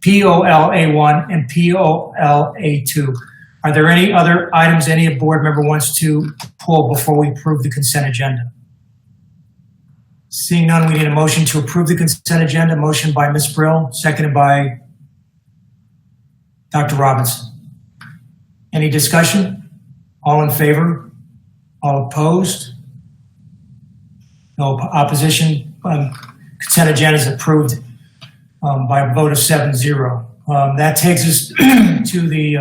POLA1 and POLA2. Are there any other items any board member wants to pull before we approve the consent agenda? Seeing none, we need a motion to approve the consent agenda. Motion by Ms. Brill, seconded by Dr. Robinson. Any discussion? All in favor? All opposed? No opposition. Consent agenda is approved by a vote of 7-0. That takes us to the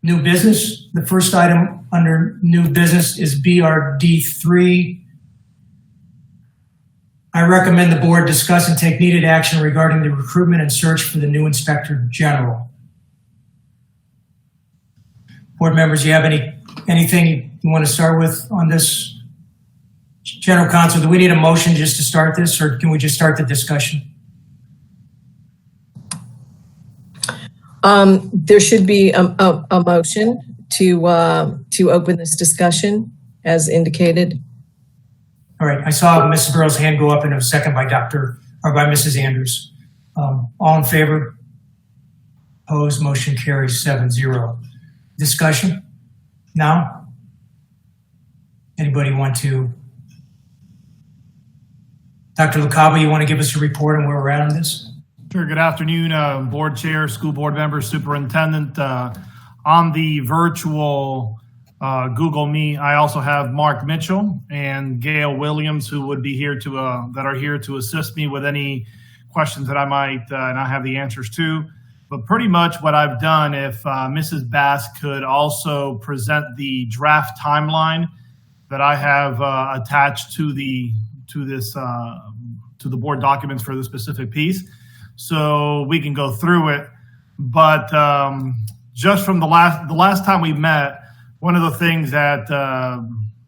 new business. The first item under new business is BRD3. I recommend the board discuss and take needed action regarding the recruitment and search for the new Inspector General. Board members, you have anything you want to start with on this? General Counsel, do we need a motion just to start this, or can we just start the discussion? There should be a motion to open this discussion as indicated. All right, I saw Mrs. Burrow's hand go up and a second by Mrs. Andrews. All in favor? Opposed, motion carries 7-0. Discussion now? Anybody want to? Dr. LaCava, you want to give us a report on where we're at on this? Sure. Good afternoon, board chair, school board members, superintendent. On the virtual Google Meet, I also have Mark Mitchell and Gail Williams, who would be here that are here to assist me with any questions that I might not have the answers to. But pretty much what I've done, if Mrs. Bass could also present the draft timeline that I have attached to the board documents for the specific piece, so we can go through it. But just from the last time we met, one of the things that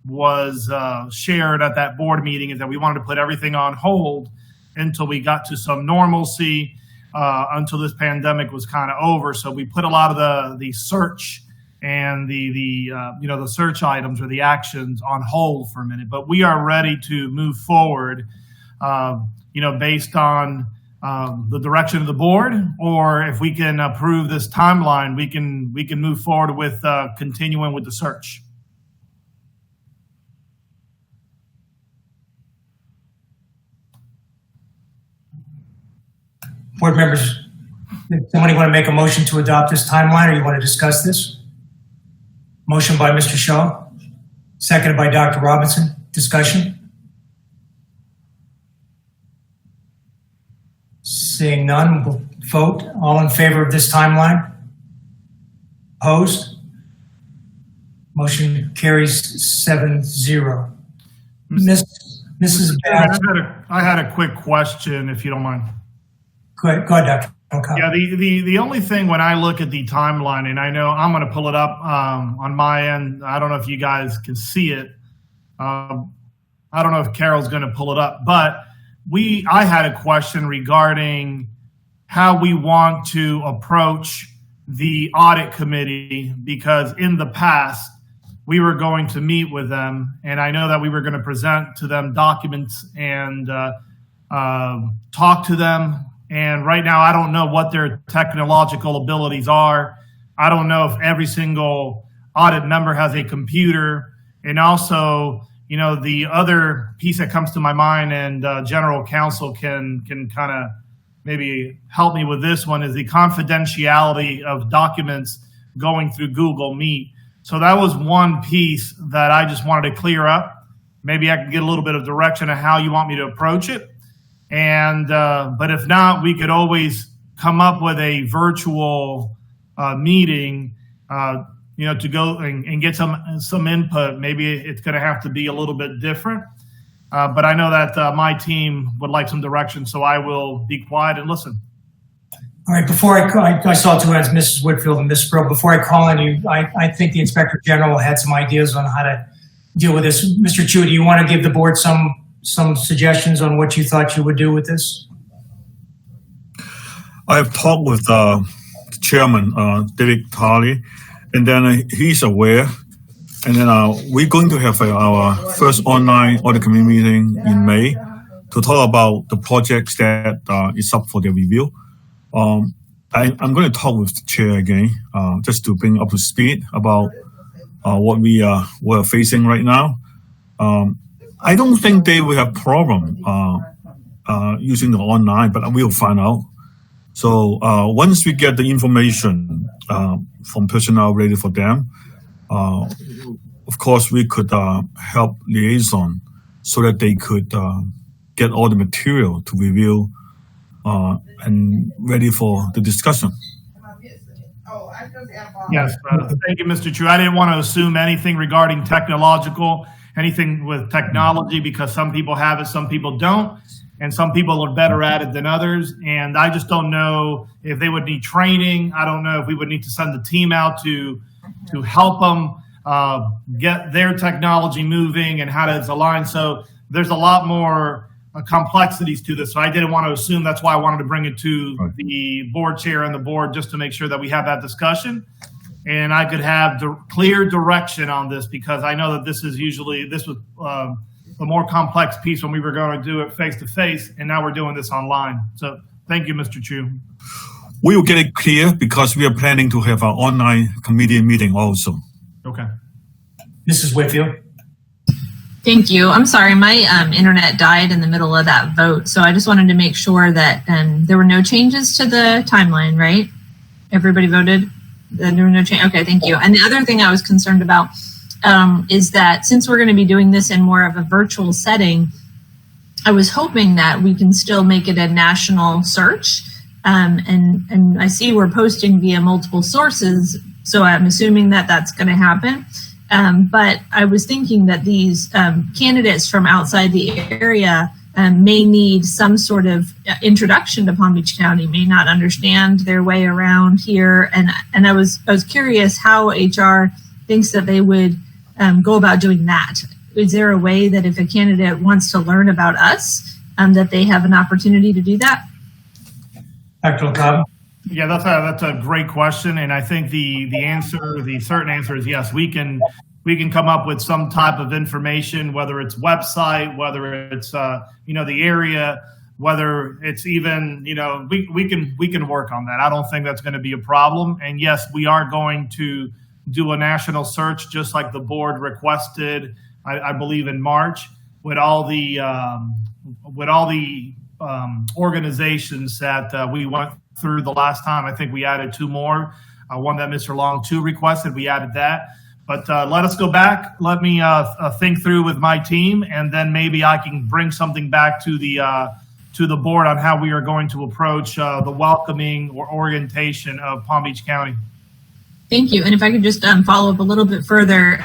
was shared at that board meeting is that we wanted to put everything on hold until we got to some normalcy, until this pandemic was kind of over. So we put a lot of the search and the search items or the actions on hold for a minute. But we are ready to move forward, based on the direction of the board, or if we can approve this timeline, we can move forward with continuing with the search. Board members, does somebody want to make a motion to adopt this timeline, or you want to discuss this? Motion by Mr. Shaw, seconded by Dr. Robinson. Discussion? Seeing none, we'll vote. All in favor of this timeline? Opposed? Motion carries 7-0. Mrs. Bass. I had a quick question, if you don't mind. Go ahead, Dr. Okay. Yeah, the only thing when I look at the timeline, and I know I'm going to pull it up on my end. I don't know if you guys can see it. I don't know if Carol's going to pull it up, but I had a question regarding how we want to approach the audit committee, because in the past we were going to meet with them, and I know that we were going to present to them documents and talk to them. And right now, I don't know what their technological abilities are. I don't know if every single audit member has a computer. And also, the other piece that comes to my mind, and General Counsel can kind of maybe help me with this one, is the confidentiality of documents going through Google Meet. So that was one piece that I just wanted to clear up. Maybe I can get a little bit of direction of how you want me to approach it. And but if not, we could always come up with a virtual meeting, to go and get some input. Maybe it's going to have to be a little bit different. But I know that my team would like some direction, so I will be quiet and listen. All right, before I saw two hands, Mrs. Whitfield and Ms. Sproul. Before I call on you, I think the Inspector General had some ideas on how to deal with this. Mr. Chu, do you want to give the board some suggestions on what you thought you would do with this? I have talked with the chairman, David Tarley, and then he's aware. And then we're going to have our first online audit committee meeting in May to talk about the projects that is up for their review. I'm going to talk with the chair again, just to bring up to speed about what we're facing right now. I don't think they will have problem using the online, but we'll find out. So once we get the information from personnel ready for them, of course we could help liaison so that they could get all the material to review and ready for the discussion. Yes, thank you, Mr. Chu. I didn't want to assume anything regarding anything with technology, because some people have it, some people don't, and some people are better at it than others. And I just don't know if they would need training. I don't know if we would need to send the team out to help them get their technology moving and how to align. So there's a lot more complexities to this. So I didn't want to assume. That's why I wanted to bring it to the board chair and the board, just to make sure that we have that discussion and I could have clear direction on this, because I know that this was the more complex piece when we were going to do it face to face, and now we're doing this online. So thank you, Mr. Chu. We will get it clear because we are planning to have our online committee meeting also. Okay. Mrs. Whitfield. Thank you. I'm sorry, my internet died in the middle of that vote, so I just wanted to make sure that there were no changes to the timeline, right? Everybody voted? There were no change. Okay, thank you. And the other thing I was concerned about is that since we're going to be doing this in more of a virtual setting, I was hoping that we can still make it a national search. And I see we're posting via multiple sources, so I'm assuming that that's going to happen. But I was thinking that these candidates from outside the area may need some sort of introduction to Palm Beach County, may not understand their way around here. And I was curious how HR thinks that they would go about doing that. Is there a way that if a candidate wants to learn about us, that they have an opportunity to do that? Dr. LaCava. Yeah, that's a great question, and I think the certain answer is yes. We can come up with some type of information, whether it's website, whether it's the area, whether it's even we can work on that. I don't think that's going to be a problem. And yes, we are going to do a national search, just like the board requested, I believe in March, with all the organizations that we went through the last time. I think we added 2 more. One that Mr. Long too requested, we added that. But let us go back. Let me think through with my team, and then maybe I can bring something back to the board on how we are going to approach the welcoming or orientation of Palm Beach County. Thank you. And if I could just follow up a little bit further,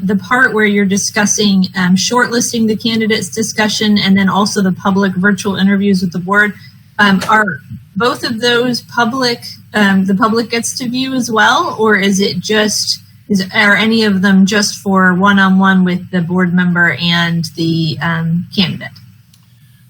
the part where you're discussing shortlisting the candidates discussion and then also the public virtual interviews with the board, are both of those public, the public gets to view as well, or is it just, are any of them just for one-on-one with the board member and the candidate?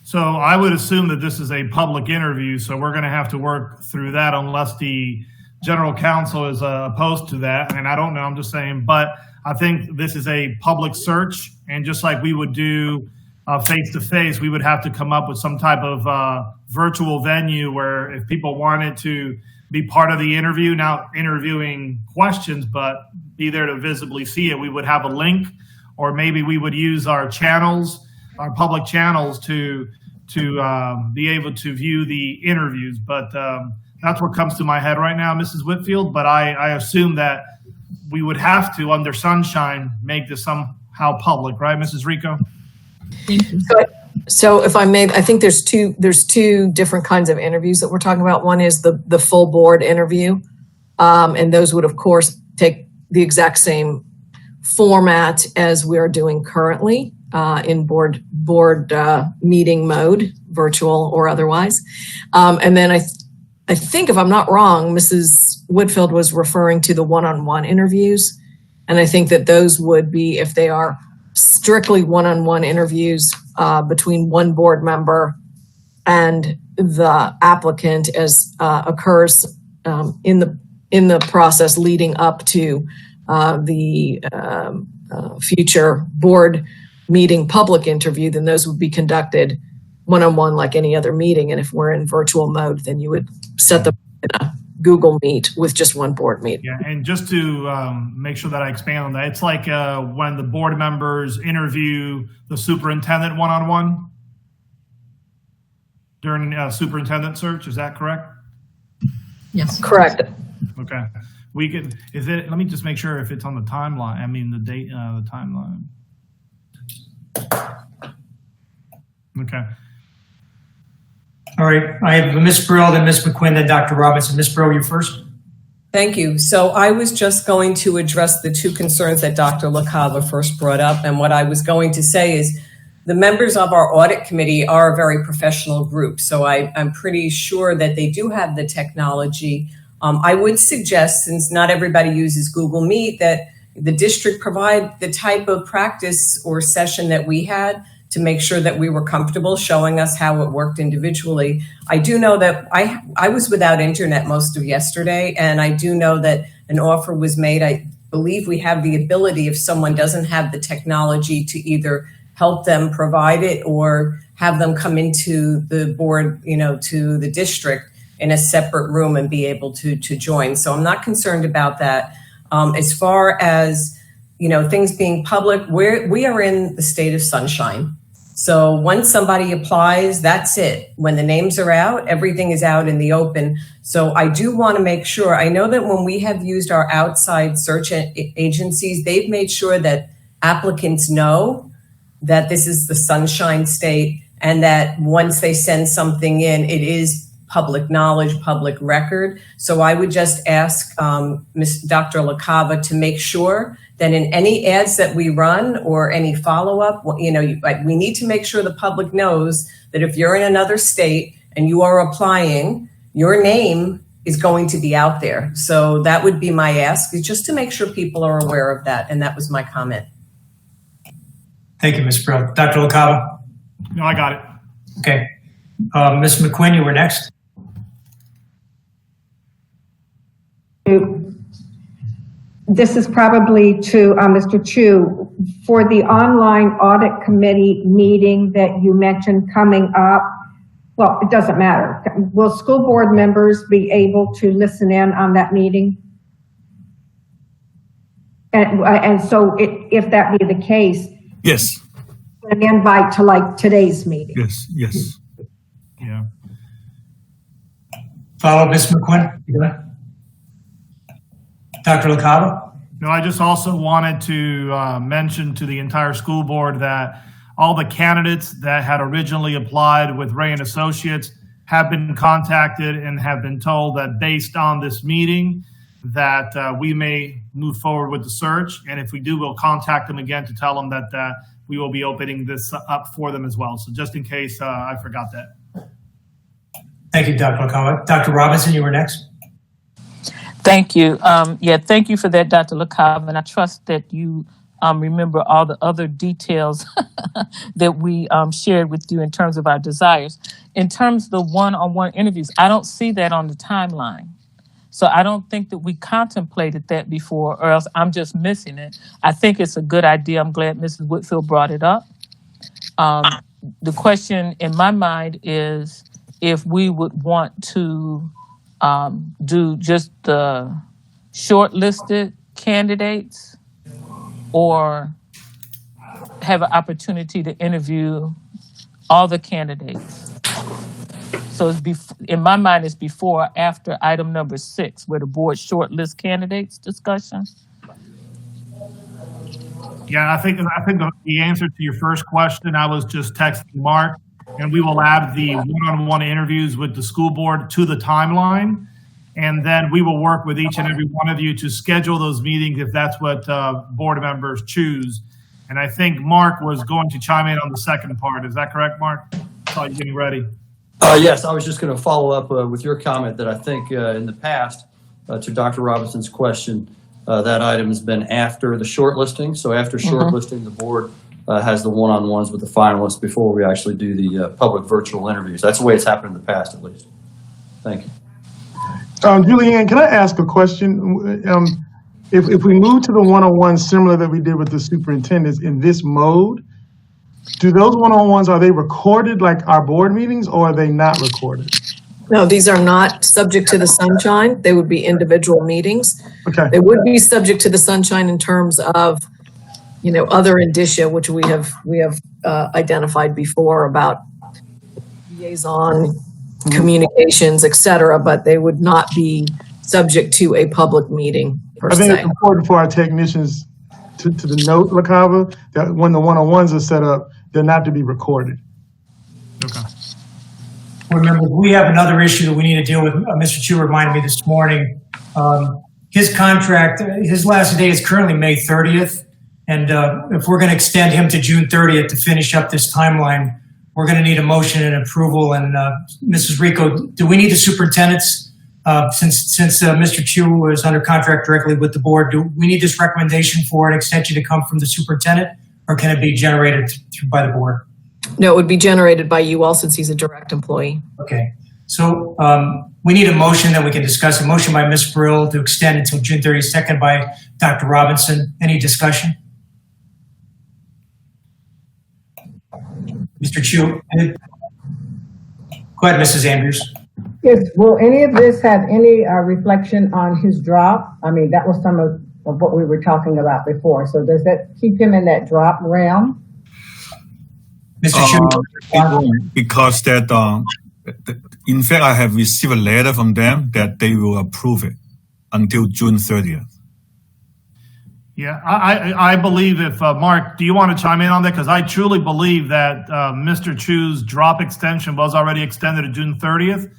So I would assume that this is a public interview, so we're going to have to work through that unless the general counsel is opposed to that. And I don't know, I'm just saying, but I think this is a public search, and just like we would do face-to-face, we would have to come up with some type of virtual venue where if people wanted to be part of the interview, not interviewing questions, but be there to visibly see it, we would have a link, or maybe we would use our channels, our public channels to be able to view the interviews. But that's what comes to my head right now, Mrs. Whitfield. But I assume that we would have to, under sunshine, make this somehow public, right, Mrs. Rico? Thank you. So if I may, I think there's two different kinds of interviews that we're talking about. One is the full board interview, and those would of course take the exact same format as we're doing currently in board meeting mode, virtual or otherwise. And then I think, if I'm not wrong, Mrs. Whitfield was referring to the one-on-one interviews, and I think that those would be, if they are strictly one-on-one interviews between one board member and the applicant, as occurs in the process leading up to the future board meeting public interview, then those would be conducted one-on-one like any other meeting. And if we're in virtual mode, then you would set them in a Google Meet with just one board meeting. Yeah, and just to make sure that I expand on that, it's like when the board members interview the superintendent one-on-one during superintendent search. Is that correct? Yes. Correct. Okay. We could, is it, let me just make sure if it's on the timeline. I mean, the date, the timeline. Okay. All right, I have Ms. Brill, then Ms. McQuinn, then Dr. Robinson. Ms. Brill, you first. Thank you. So I was just going to address the two concerns that Dr. LaCava first brought up. And what I was going to say is the members of our audit committee are a very professional group. So I'm pretty sure that they do have the technology. I would suggest, since not everybody uses Google Meet, that the district provide the type of practice or session that we had to make sure that we were comfortable showing us how it worked individually. I do know that I was without internet most of yesterday, and I do know that an offer was made. I believe we have the ability, if someone doesn't have the technology, to either help them provide it or have them come into the board, to the district in a separate room and be able to join. So I'm not concerned about that. As far as, things being public, we are in the state of sunshine. So once somebody applies, that's it. When the names are out, everything is out in the open. So I do want to make sure, I know that when we have used our outside search agencies, they've made sure that applicants know that this is the sunshine state, and that once they send something in, it is public knowledge, public record. So I would just ask Dr. LaCava to make sure that in any ads that we run or any follow-up, we need to make sure the public knows that if you're in another state and you are applying, your name is going to be out there. So that would be my ask, is just to make sure people are aware of that. And that was my comment. Thank you, Ms. Brill. Dr. LaCava? No, I got it. Okay. Ms. McQuinn, you were next. This is probably to Mr. Chu. For the online audit committee meeting that you mentioned coming up, well, it doesn't matter. Will school board members be able to listen in on that meeting? And so if that be the case, Yes. an invite to like today's meeting. Yes. Yeah. Follow Ms. McQuinn. Dr. LaCava? No, I just also wanted to mention to the entire school board that all the candidates that had originally applied with Ray and Associates have been contacted and have been told that based on this meeting that we may move forward with the search. And if we do, we'll contact them again to tell them that we will be opening this up for them as well. So just in case I forgot that. Thank you, Dr. LaCava. Dr. Robinson, you were next. Thank you. Thank you for that, Dr. LaCava, and I trust that you remember all the other details that we shared with you in terms of our desires. In terms of the one-on-one interviews, I don't see that on the timeline. So I don't think that we contemplated that before, or else I'm just missing it. I think it's a good idea. I'm glad Mrs. Whitfield brought it up. The question in my mind is if we would want to do just the shortlisted candidates or have an opportunity to interview all the candidates. So it's in my mind, it's before or after item number 6, where the board shortlist candidates discussion. Yeah, I think the answer to your first question, I was just texting Mark, and we will add the one-on-one interviews with the school board to the timeline. And then we will work with each and every one of you to schedule those meetings if that's what board members choose. And I think Mark was going to chime in on the second part. Is that correct, Mark? I saw you getting ready. Yes, I was just going to follow up with your comment that I think in the past, to Dr. Robinson's question, that item has been after the shortlisting. So after shortlisting, the board has the one-on-ones with the finalists before we actually do the public virtual interviews. That's the way it's happened in the past, at least. Thank you. Julianne, can I ask a question? If we move to the one-on-one similar that we did with the superintendents in this mode, do those one-on-ones, are they recorded like our board meetings, or are they not recorded? No, these are not subject to the sunshine. They would be individual meetings. Okay, They would be subject to the sunshine in terms of, other indicia, which we have identified before about liaison, communications, et cetera, but they would not be subject to a public meeting per I think se. it's important for our technicians to note, LaCava, that when the one-on-ones are set up, they're not to be recorded. Okay. Remember, we have another issue that we need to deal with. Mr. Chu reminded me this morning. His contract, his last day is currently May 30th. And if we're going to extend him to June 30th to finish up this timeline, we're going to need a motion and approval. And Mrs. Rico, do we need the superintendents, since Mr. Chu is under contract directly with the board, do we need this recommendation for an extension to come from the superintendent, or can it be generated by the board? No, it would be generated by you all since he's a direct employee. Okay, so we need a motion that we can discuss. A motion by Ms. Brill to extend until June 30th, second by Dr. Robinson. Any discussion? Mr. Chu? Go ahead, Mrs. Andrews. Yes, will any of this have any reflection on his drop? I mean, that was some of what we were talking about before. So does that keep him in that drop realm? Mr. Chu? Because in fact, I have received a letter from them that they will approve it until June 30th. Yeah, I believe if, Mark, do you want to chime in on that? Because I truly believe that Mr. Chu's drop extension was already extended to June 30th.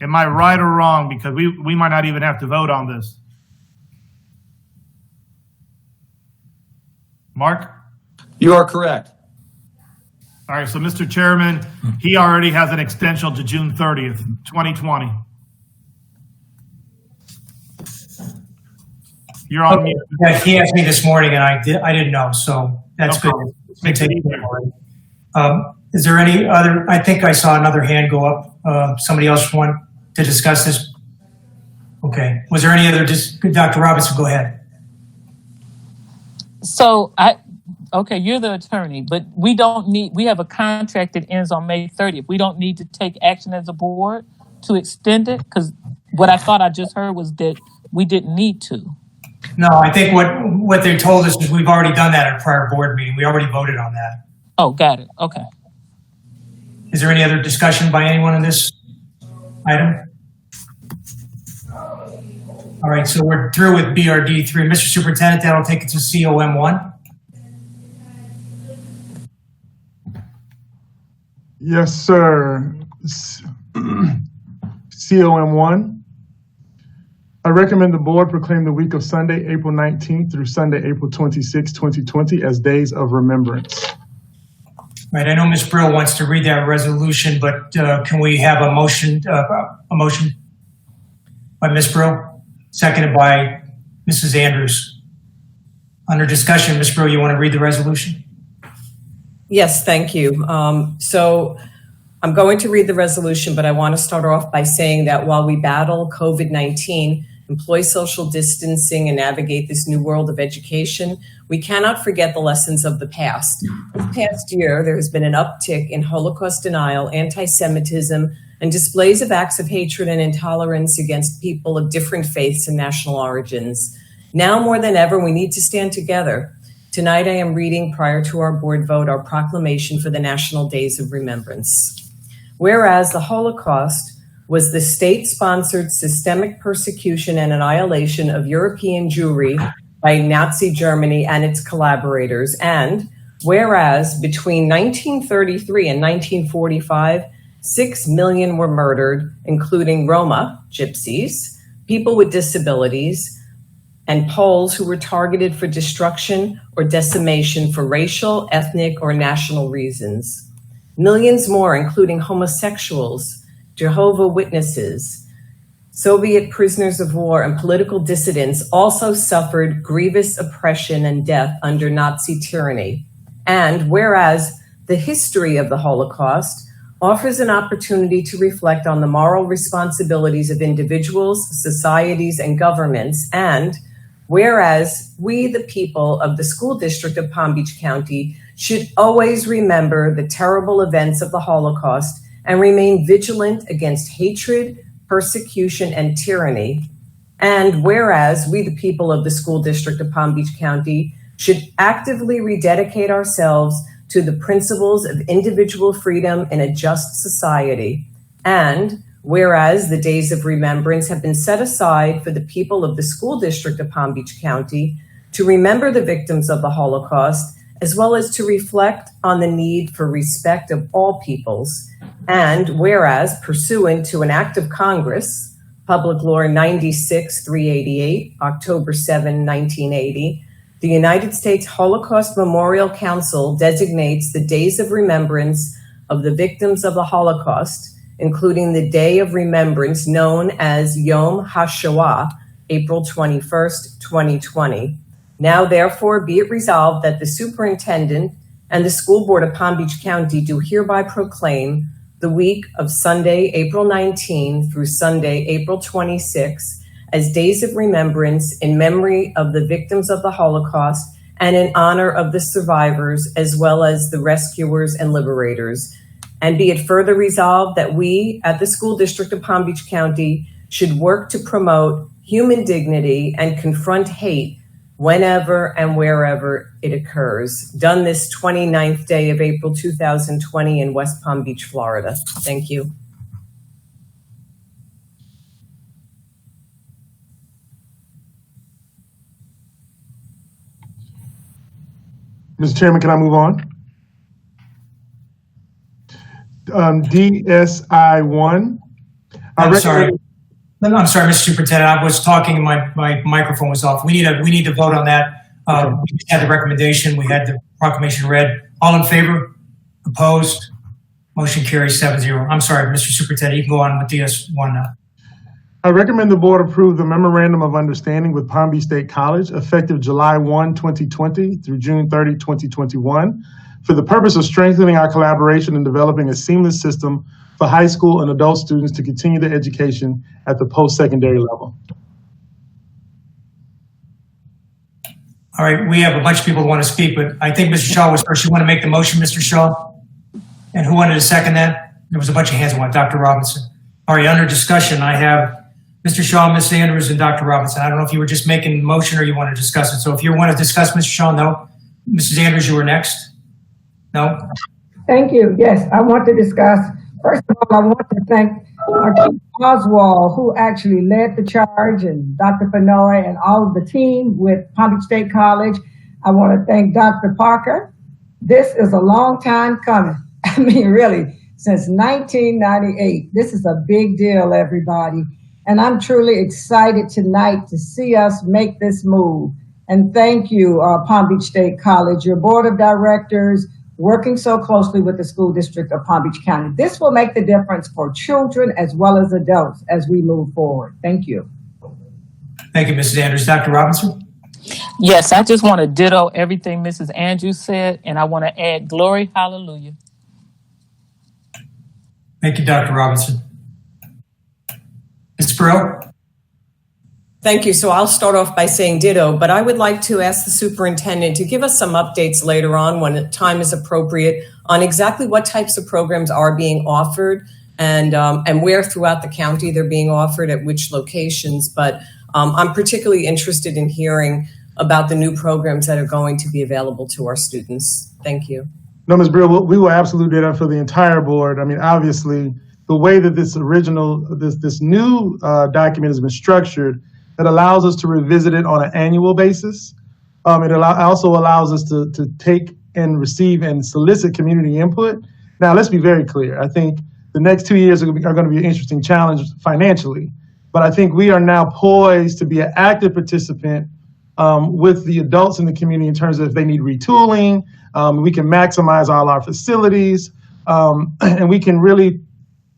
Am I right or wrong? Because we might not even have to vote on this. Mark? You are correct. All right, so Mr. Chairman, he already has an extension to June 30th, 2020. You're on mute. Yeah, he asked me this morning and I didn't know, so that's Okay. good. Makes it easier. Is there any other, I think I saw another hand go up. Somebody else want to discuss this? Okay, was there any other, Dr. Robinson, go ahead. So okay, you're the attorney, but we have a contract that ends on May 30th. We don't need to take action as a board to extend it, because what I thought I just heard was that we didn't need to. No, I think what they told us is we've already done that at a prior board meeting. We already voted on that. Oh, got it. Okay. Is there any other discussion by anyone on this item? All right, so we're through with BRD 3. Mr. Superintendent, that'll take it to COM 1. Yes, sir. COM 1. I recommend the board proclaim the week of Sunday, April 19th through Sunday, April 26, 2020 as days of remembrance. Right, I know Ms. Brill wants to read that resolution, but can we have a motion by Ms. Brill, seconded by Mrs. Andrews? Under discussion, Ms. Brill, you want to read the resolution? Yes, thank you. So I'm going to read the resolution, but I want to start off by saying that while we battle COVID-19, employ social distancing, and navigate this new world of education, we cannot forget the lessons of the past. This past year, there has been an uptick in Holocaust denial, anti-Semitism, and displays of acts of hatred and intolerance against people of different faiths and national origins. Now more than ever, we need to stand together. Tonight, I am reading, prior to our board vote, our proclamation for the National Days of Remembrance. Whereas the Holocaust was the state-sponsored systemic persecution and annihilation of European Jewry by Nazi Germany and its collaborators, and whereas between 1933 and 1945, 6 million were murdered, including Roma, gypsies, people with disabilities, and Poles who were targeted for destruction or decimation for racial, ethnic, or national reasons. Millions more, including homosexuals, Jehovah's Witnesses, Soviet prisoners of war, and political dissidents also suffered grievous oppression and death under Nazi tyranny. And whereas the history of the Holocaust offers an opportunity to reflect on the moral responsibilities of individuals, societies, and governments, and whereas we, the people of the school district of Palm Beach County, should always remember the terrible events of the Holocaust and remain vigilant against hatred, persecution, and tyranny. And whereas we, the people of the School District of Palm Beach County, should actively rededicate ourselves to the principles of individual freedom in a just society. And whereas the days of remembrance have been set aside for the people of the School District of Palm Beach County to remember the victims of the Holocaust, as well as to reflect on the need for respect of all peoples. And whereas, pursuant to an act of Congress, Public Law 96-388, October 7, 1980, the United States Holocaust Memorial Council designates the days of remembrance of the victims of the Holocaust, including the Day of Remembrance known as Yom HaShoah, April 21st, 2020. Now, therefore, be it resolved that the superintendent and the school board of Palm Beach County do hereby proclaim the week of Sunday, April 19 through Sunday, April 26 as days of remembrance in memory of the victims of the Holocaust and in honor of the survivors as well as the rescuers and liberators. And be it further resolved that we at the School District of Palm Beach County should work to promote human dignity and confront hate whenever and wherever it occurs. Done this 29th day of April 2020 in West Palm Beach, Florida. Thank you. Mr. Chairman, can I move on? DSI 1. I'm sorry, Mr. Superintendent, I was talking and my microphone was off. We need to vote on that. We had the recommendation, we had the proclamation read. All in favor? Opposed? Motion carries 7-0. I'm sorry, Mr. Superintendent, you can go on with DS1 now. I recommend the board approve the memorandum of understanding with Palm Beach State College effective July 1, 2020 through June 30, 2021 for the purpose of strengthening our collaboration and developing a seamless system for high school and adult students to continue their education at the post-secondary level. All right, we have a bunch of people who want to speak, but I think Mr. Shaw was first. You want to make the motion, Mr. Shaw? And who wanted to second that? There was a bunch of hands on Dr. Robinson. All right, under discussion, I have Mr. Shaw, Ms. Andrews, and Dr. Robinson. I don't know if you were just making the motion or you want to discuss it. So if you want to discuss, Mr. Shaw, no. Mrs. Andrews, you were next. No? Thank you. Yes, I want to discuss. First of all, I want to thank Chief Oswald, who actually led the charge, and Dr. Fenoy and all of the team with Palm Beach State College. I want to thank Dr. Parker. This is a long time coming. I mean, really, since 1998. This is a big deal, everybody. And I'm truly excited tonight to see us make this move. And thank you, Palm Beach State College, your board of directors, working so closely with the School District of Palm Beach County. This will make the difference for children as well as adults as we move forward. Thank you. Thank you, Mrs. Andrews. Dr. Robinson? Yes, I just want to ditto everything Mrs. Andrews said, and I want to add glory, hallelujah. Thank you, Dr. Robinson. Ms. Burrow? Thank you. So I'll start off by saying ditto, but I would like to ask the superintendent to give us some updates later on when the time is appropriate on exactly what types of programs are being offered and where throughout the county they're being offered, at which locations. But I'm particularly interested in hearing about the new programs that are going to be available to our students. Thank you. No, Ms. Brill, we will absolutely do that for the entire board. I mean, obviously, the way that this new document has been structured, that allows us to revisit it on an annual basis. It also allows us to take and receive and solicit community input. Now, let's be very clear. I think the next 2 years are going to be an interesting challenge financially, but I think we are now poised to be an active participant with the adults in the community in terms of if they need retooling, we can maximize all our facilities, and we can really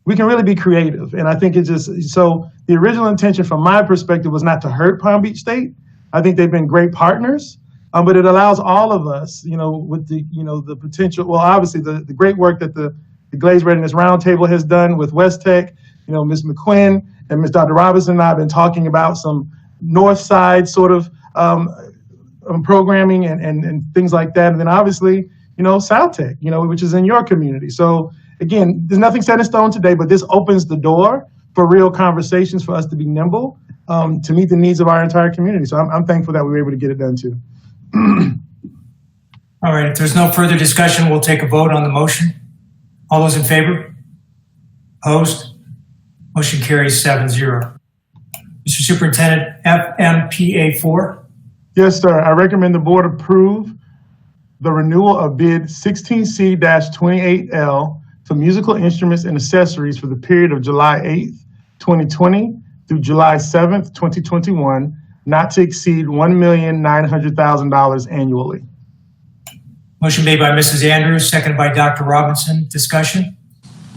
be creative. And I think so the original intention from my perspective was not to hurt Palm Beach State. I think they've been great partners, but it allows all of us, with the potential, well, obviously the great work that the Glazed Readiness Roundtable has done with West Tech, Ms. McQuinn and Ms. Dr. Robinson and I have been talking about some North Side sort of programming and things like that. And then obviously, South Tech, which is in your community. So again, there's nothing set in stone today, but this opens the door for real conversations for us to be nimble to meet the needs of our entire community. So I'm thankful that we were able to get it done too. All right, if there's no further discussion, we'll take a vote on the motion. All those in favor? Opposed? Motion carries 7-0. Mr. Superintendent, FMPA 4. Yes, sir. I recommend the board approve the renewal of bid 16C-28L for musical instruments and accessories for the period of July 8th, 2020 through July 7th, 2021, not to exceed $1,900,000 annually. Motion made by Mrs. Andrews, seconded by Dr. Robinson. Discussion?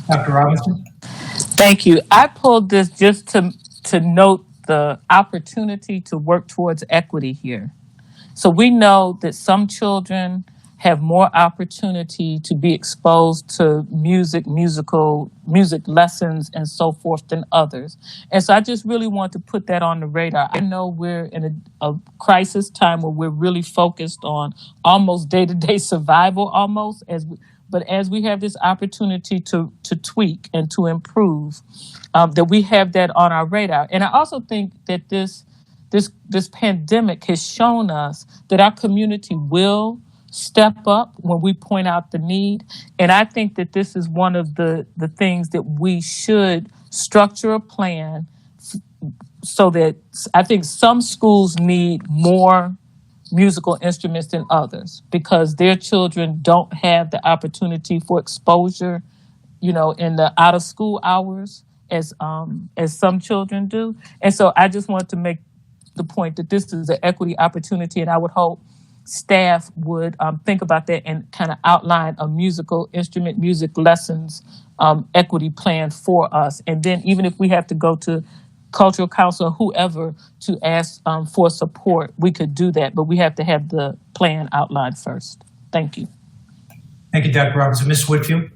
Dr. Robinson? Thank you. I pulled this just to note the opportunity to work towards equity here. So we know that some children have more opportunity to be exposed to music lessons and so forth than others. And so I just really want to put that on the radar. I know we're in a crisis time where we're really focused on almost day-to-day survival but as we have this opportunity to tweak and to improve, that we have that on our radar. And I also think that this pandemic has shown us that our community will step up when we point out the need. And I think that this is one of the things that we should structure a plan so that I think some schools need more musical instruments than others because their children don't have the opportunity for exposure, in the out of school hours as some children do. And so I just wanted to make the point that this is an equity opportunity, and I would hope staff would think about that and kind of outline a music lessons equity plan for us. And then even if we have to go to cultural council or whoever to ask for support, we could do that, but we have to have the plan outlined first. Thank you. Thank you, Dr. Robinson. Ms. Whitfield?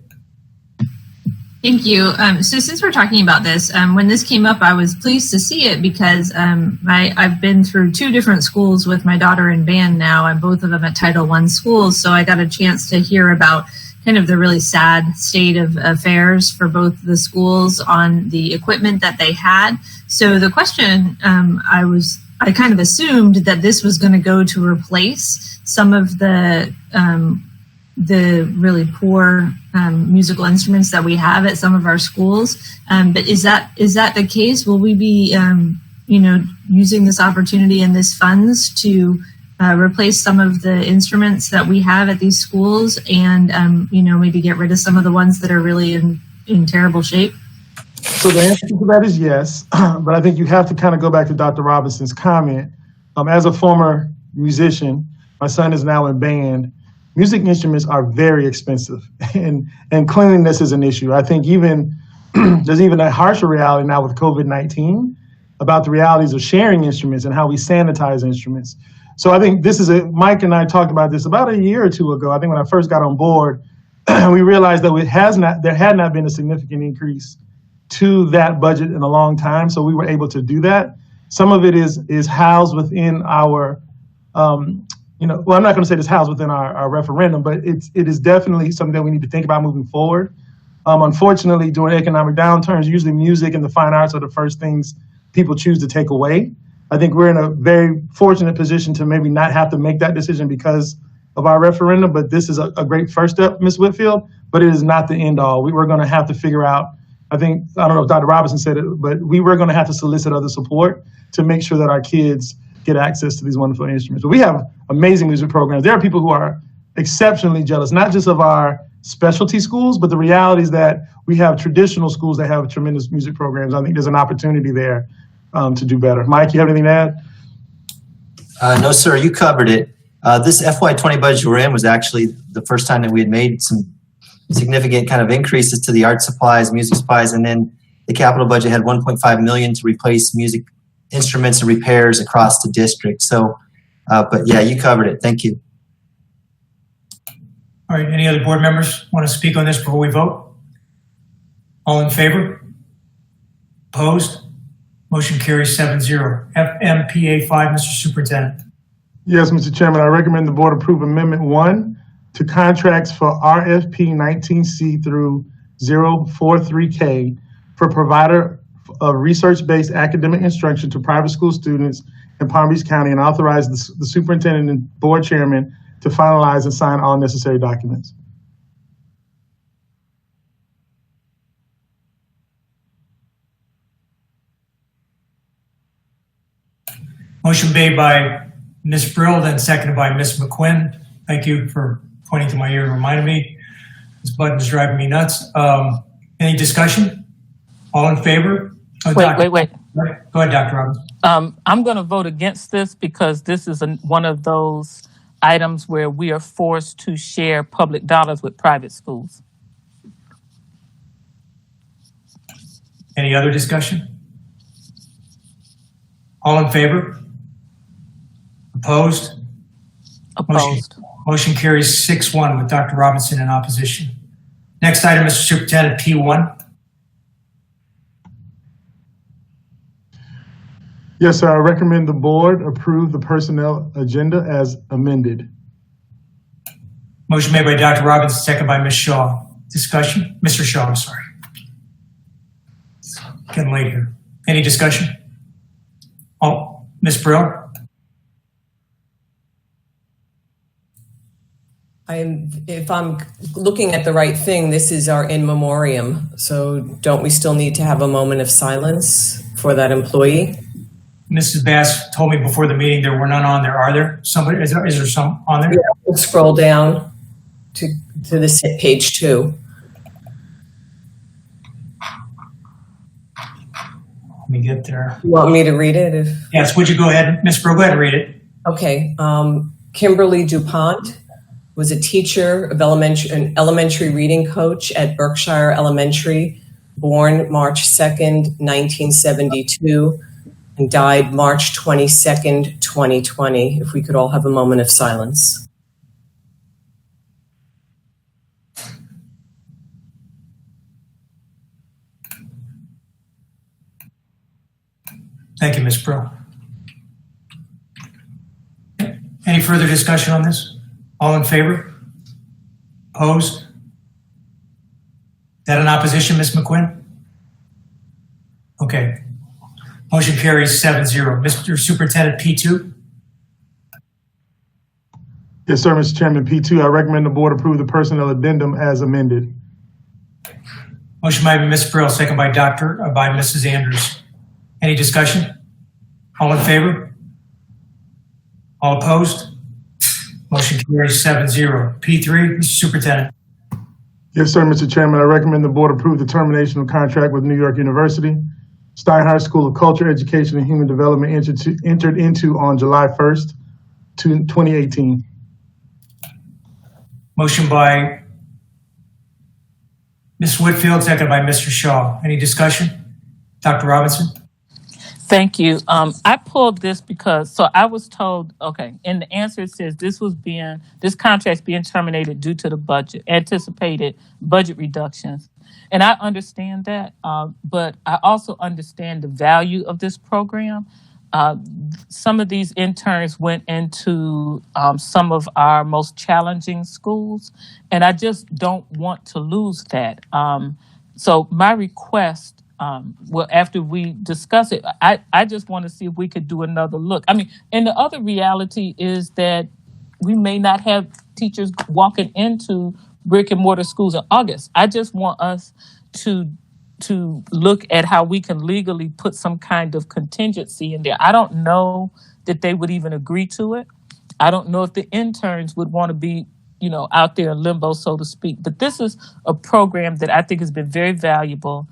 Thank you. So since we're talking about this, when this came up, I was pleased to see it because I've been through 2 different schools with my daughter in band now, and both of them at Title I schools. So I got a chance to hear about kind of the really sad state of affairs for both the schools on the equipment that they had. So the question, I kind of assumed that this was going to go to replace some of the really poor musical instruments that we have at some of our schools. But is that the case? Will we be, using this opportunity and this funds to replace some of the instruments that we have at these schools and, maybe get rid of some of the ones that are really in terrible shape? So the answer to that is yes, but I think you have to kind of go back to Dr. Robinson's comment. As a former musician, my son is now in band. Music instruments are very expensive, and cleanliness is an issue. I think there's even a harsher reality now with COVID-19 about the realities of sharing instruments and how we sanitize instruments. So I think Mike and I talked about this about a year or 2 ago. I think when I first got on board, we realized that there had not been a significant increase to that budget in a long time. So we were able to do that. Some of it is housed within our, I'm not going to say it's housed within our referendum, but it is definitely something that we need to think about moving forward. Unfortunately, during economic downturns, usually music and the fine arts are the first things people choose to take away. I think we're in a very fortunate position to maybe not have to make that decision because of our referendum, but this is a great first step, Ms. Whitfield, but it is not the end all. We were going to have to figure out, I don't know if Dr. Robinson said it, but we were going to have to solicit other support to make sure that our kids get access to these wonderful instruments. But we have amazing music programs. There are people who are exceptionally jealous, not just of our specialty schools, but the reality is that we have traditional schools that have tremendous music programs. I think there's an opportunity there to do better. Mike, you have anything to add? No, sir, you covered it. This FY20 budget we're in was actually the first time that we had made some significant kind of increases to the art supplies, music supplies, and then the capital budget had $1.5 million to replace music instruments and repairs across the district. So, but yeah, you covered it. Thank you. All right, any other board members want to speak on this before we vote? All in favor? Opposed? Motion carries 7-0. FMPA 5, Mr. Superintendent. Yes, Mr. Chairman, I recommend the board approve Amendment 1 to contracts for RFP 19C through 043K for provider of research-based academic instruction to private school students in Palm Beach County, and authorize the superintendent and board chairman to finalize and sign all necessary documents. Motion made by Ms. Brill, then seconded by Ms. McQuinn. Thank you for pointing to my ear and reminding me. This button is driving me nuts. Any discussion? All in favor? Oh, Wait. Go ahead, Dr. Robbins. I'm going to vote against this because this is one of those items where we are forced to share public dollars with private schools. Any other discussion? All in favor? Opposed? Opposed. Motion carries 6-1 with Dr. Robinson in opposition. Next item, Mr. Superintendent, P1. Yes, sir. I recommend the board approve the personnel agenda as amended. Motion made by Dr. Robinson, second by Ms. Shaw. Discussion? Mr. Shaw, I'm sorry. Getting late here. Any discussion? Oh, Ms. Brill? If I'm looking at the right thing, this is our in memoriam. So don't we still need to have a moment of silence for that employee? Mrs. Bass told me before the meeting there were none on there. Are there? Somebody? Is there some on there? Yeah, we'll scroll down to this page 2. Let me get there. You want me to read it? Yes, would you go ahead, Ms. Brill, go ahead and read it. Okay. Kimberly DuPont was a teacher of an elementary reading coach at Berkshire Elementary, born March 2nd, 1972, and died March 22nd, 2020. If we could all have a moment of silence. Thank you, Ms. Brill. Any further discussion on this? All in favor? Opposed? That in opposition, Ms. McQuinn? Okay. Motion carries 7-0. Mr. Superintendent, P2. Yes, sir, Mr. Chairman. P2, I recommend the board approve the personnel addendum as amended. Motion made by Ms. Brill, second by Mrs. Andrews. Any discussion? All in favor? All opposed? Motion carries 7-0. P3, Mr. Superintendent. Yes, sir, Mr. Chairman. I recommend the board approve the termination of contract with New York University. Steinhardt School of Culture, Education, and Human Development entered into on July 1st, 2018. Motion by Ms. Whitfield, seconded by Mr. Shaw. Any discussion? Dr. Robinson? Thank you. I pulled this because, so I was told, okay, in the answer it says this contract's being terminated due to the anticipated budget reductions. And I understand that, but I also understand the value of this program. Some of these interns went into some of our most challenging schools, and I just don't want to lose that. So my request, well, after we discuss it, I just want to see if we could do another look. I mean, and the other reality is that we may not have teachers walking into brick and mortar schools in August. I just want us to look at how we can legally put some kind of contingency in there. I don't know that they would even agree to it. I don't know if the interns would want to be, out there in limbo, so to speak. But this is a program that I think has been very valuable.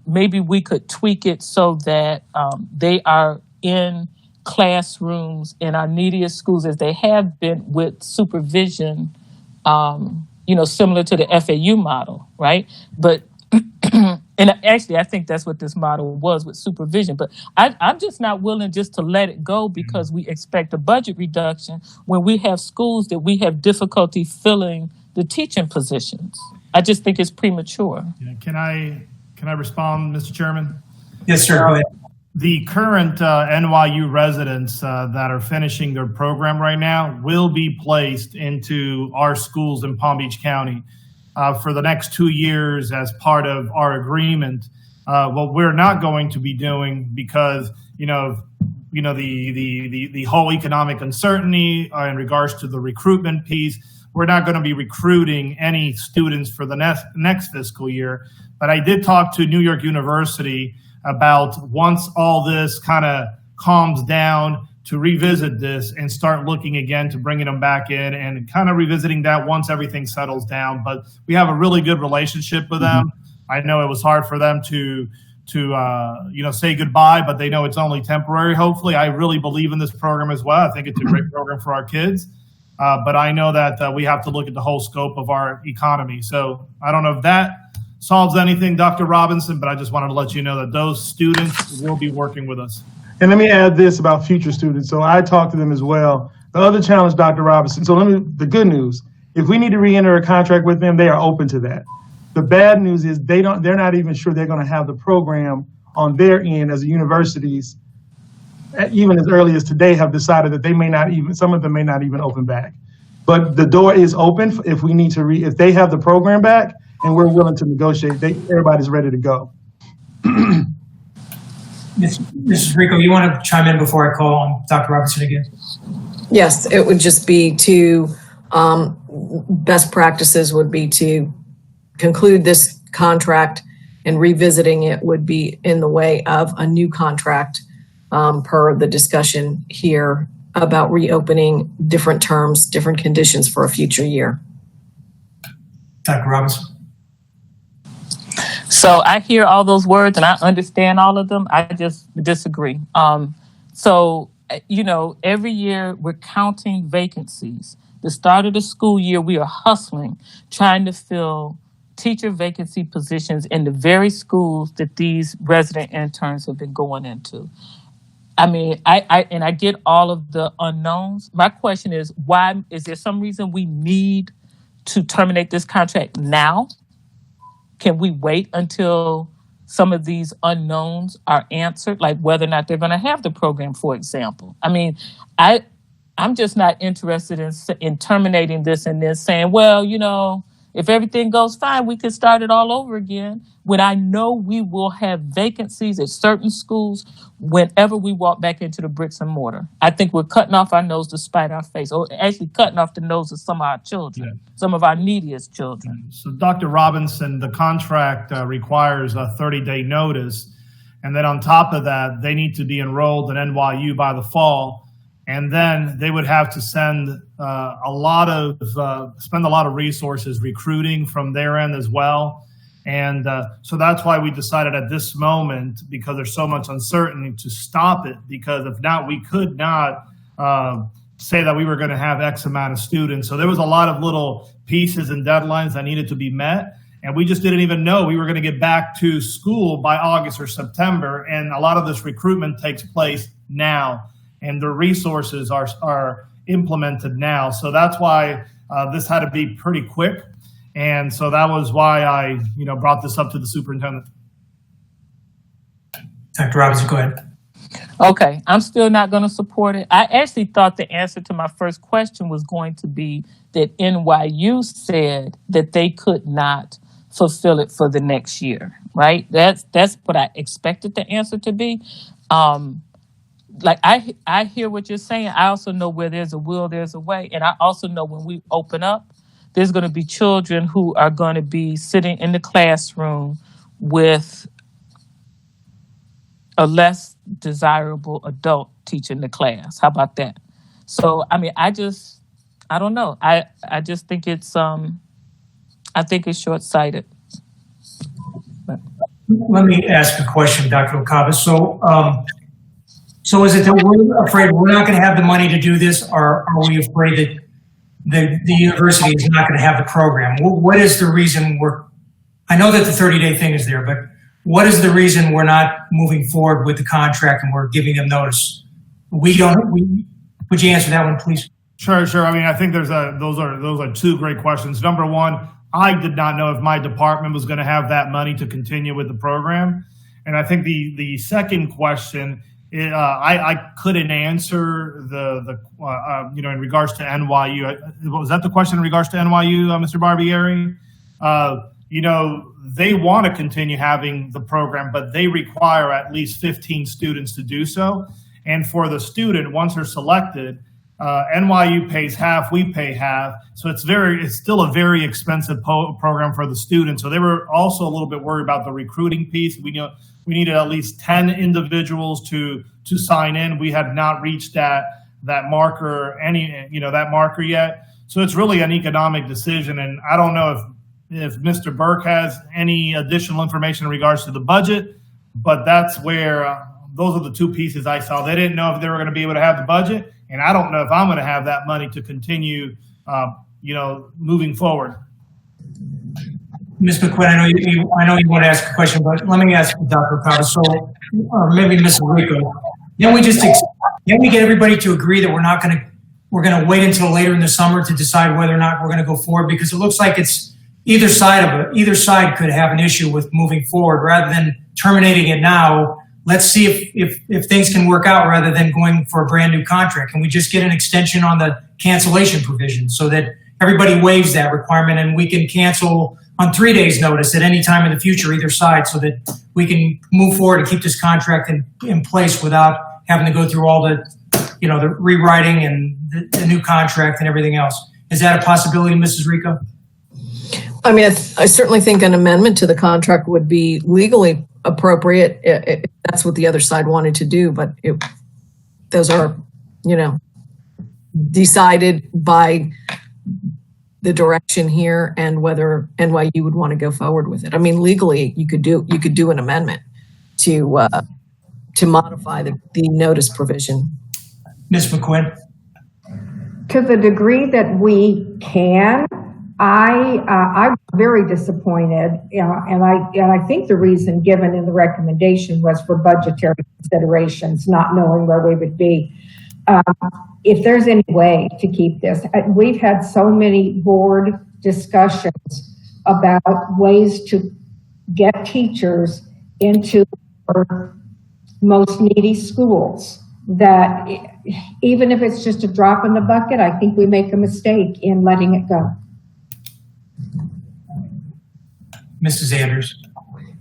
Maybe we could tweak it so that they are in classrooms in our neediest schools as they have been with supervision, similar to the FAU model, right? But and actually, I think that's what this model was with supervision. But I'm just not willing just to let it go because we expect a budget reduction when we have schools that we have difficulty filling the teaching positions. I just think it's premature. Yeah, can I respond, Mr. Chairman? Yes, sir. Go ahead. the current NYU residents that are finishing their program right now will be placed into our schools in Palm Beach County for the next 2 years as part of our agreement. What we're not going to be doing, because the whole economic uncertainty in regards to the recruitment piece, we're not going to be recruiting any students for the next fiscal year. But I did talk to New York University about, once all this kind of calms down, to revisit this and start looking again to bringing them back in and kind of revisiting that once everything settles down. But we have a really good relationship with them. I know it was hard for them to say goodbye, but they know it's only temporary. Hopefully, I really believe in this program as well. I think it's a great program for our kids. But I know that we have to look at the whole scope of our economy. So I don't know if that solves anything, Dr. Robinson, but I just wanted to let you know that those students will be working with us. And let me add this about future students. So I talked to them as well. The other challenge, Dr. Robinson, the good news, if we need to re-enter a contract with them, they are open to that. The bad news is they're not even sure they're going to have the program on their end, as the universities, even as early as today, have decided that some of them may not even open back. But the door is open if we need to if they have the program back and we're willing to negotiate, everybody's ready to go. Mrs. Rico, you want to chime in before I call on Dr. Robinson again? Yes, it would just be best practices would be to conclude this contract, and revisiting it would be in the way of a new contract per the discussion here about reopening different terms, different conditions for a future year. Dr. Robinson. So I hear all those words and I understand all of them. I just disagree. Every year we're counting vacancies. The start of the school year, we are hustling, trying to fill teacher vacancy positions in the very schools that these resident interns have been going into. I mean, I get all of the unknowns. My question is, why is there some reason we need to terminate this contract now? Can we wait until some of these unknowns are answered, like whether or not they're going to have the program, for example? I mean, I'm just not interested in terminating this and then saying, well, if everything goes fine, we can start it all over again, when I know we will have vacancies at certain schools whenever we walk back into the bricks and mortar. I think we're cutting off our nose to spite our face, or actually cutting off the nose of some of our children, some of our neediest children. So, Dr. Robinson, the contract requires a 30-day notice. And then on top of that, they need to be enrolled in NYU by the fall. And then they would have to spend a lot of resources recruiting from their end as well. And so that's why we decided at this moment, because there's so much uncertainty, to stop it. Because if not, we could not say that we were going to have X amount of students. So there was a lot of little pieces and deadlines that needed to be met. And we just didn't even know we were going to get back to school by August or September. And a lot of this recruitment takes place now, and the resources are implemented now. So that's why this had to be pretty quick. And so that was why I, brought this up to the superintendent. Dr. Robinson, go ahead. Okay, I'm still not going to support it. I actually thought the answer to my first question was going to be that NYU said that they could not fulfill it for the next year, right? That's what I expected the answer to be. I hear what you're saying. I also know where there's a will, there's a way. And I also know when we open up, there's going to be children who are going to be sitting in the classroom with a less desirable adult teaching the class. How about that? So, I mean, I don't know. I just think it's short-sighted. Let me ask a question, Dr. Okaba. So is it that we're afraid we're not going to have the money to do this, or are we afraid that the university is not going to have the program? What is the reason I know that the 30-day thing is there, but what is the reason we're not moving forward with the contract and we're giving them notice? Would you answer that one, please? Sure. I mean, I think those are two great questions. Number one, I did not know if my department was going to have that money to continue with the program. And I think the second question, I couldn't answer in regards to NYU. Was that the question in regards to NYU, Mr. Barbieri? They want to continue having the program, but they require at least 15 students to do so. And for the student, once they're selected, NYU pays half, we pay half. So it's still a very expensive program for the students. So they were also a little bit worried about the recruiting piece. We needed at least 10 individuals to sign in. We have not reached that marker yet. So it's really an economic decision. And I don't know if Mr. Burke has any additional information in regards to the budget, but that's where those are the two pieces I saw. They didn't know if they were going to be able to have the budget, and I don't know if I'm going to have that money to continue, moving forward. Ms. McQuinn, I know you want to ask a question, but let me ask Dr. Powell. So, or maybe Ms. Rico, can we get everybody to agree that we're going to wait until later in the summer to decide whether or not we're going to go forward? Because it looks like it's either side could have an issue with moving forward. Rather than terminating it now, let's see if things can work out rather than going for a brand new contract. Can we just get an extension on the cancellation provision so that everybody waives that requirement and we can cancel on 3 days' notice at any time in the future, either side, so that we can move forward and keep this contract in place without having to go through all the rewriting and the new contract and everything else. Is that a possibility, Mrs. Rico? I mean, I certainly think an amendment to the contract would be legally appropriate if that's what the other side wanted to do, but those are, decided by the direction here and whether NYU would want to go forward with it. I mean, legally, you could do an amendment to modify the notice provision. Ms. McQuinn? To the degree that we can, I'm very disappointed, and I think the reason given in the recommendation was for budgetary considerations, not knowing where we would be. If there's any way to keep this, we've had so many board discussions about ways to get teachers into our most needy schools, that even if it's just a drop in the bucket, I think we make a mistake in letting it go. Mrs. Anders.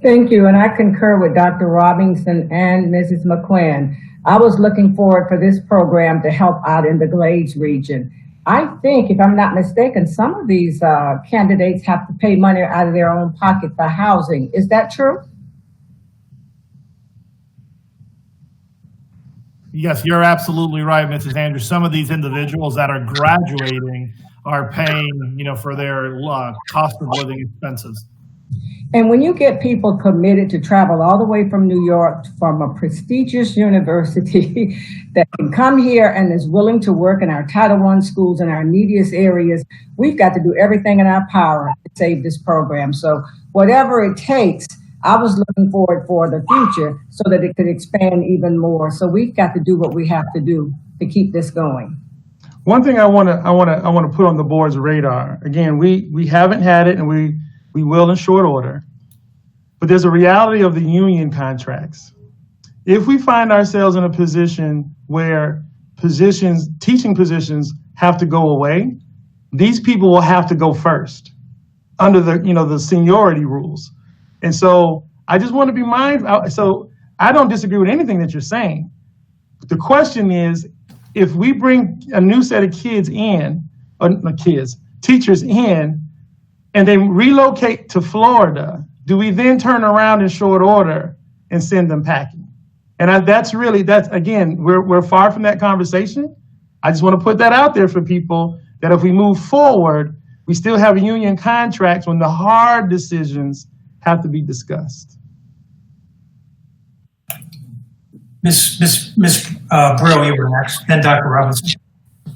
Thank you, and I concur with Dr. Robinson and Mrs. McQuinn. I was looking forward for this program to help out in the Glades region. I think, if I'm not mistaken, some of these candidates have to pay money out of their own pocket for housing. Is that true? Yes, you're absolutely right, Mrs. Andrews. Some of these individuals that are graduating are paying, for their cost of living expenses. And when you get people committed to travel all the way from New York, from a prestigious university that can come here and is willing to work in our Title I schools in our neediest areas, we've got to do everything in our power to save this program. So whatever it takes, I was looking forward for the future so that it could expand even more. So we've got to do what we have to do to keep this going. One thing I want to put on the board's radar. Again, we haven't had it, and we will in short order. But there's a reality of the union contracts. If we find ourselves in a position where teaching positions have to go away, these people will have to go first under the seniority rules. And so I just want to be mindful. So I don't disagree with anything that you're saying. The question is, if we bring a new set of teachers in, and they relocate to Florida, do we then turn around in short order and send them packing? And that's again, we're far from that conversation. I just want to put that out there for people, that if we move forward, we still have union contracts when the hard decisions have to be discussed. Ms. Brill, you were next, then Dr. Robinson.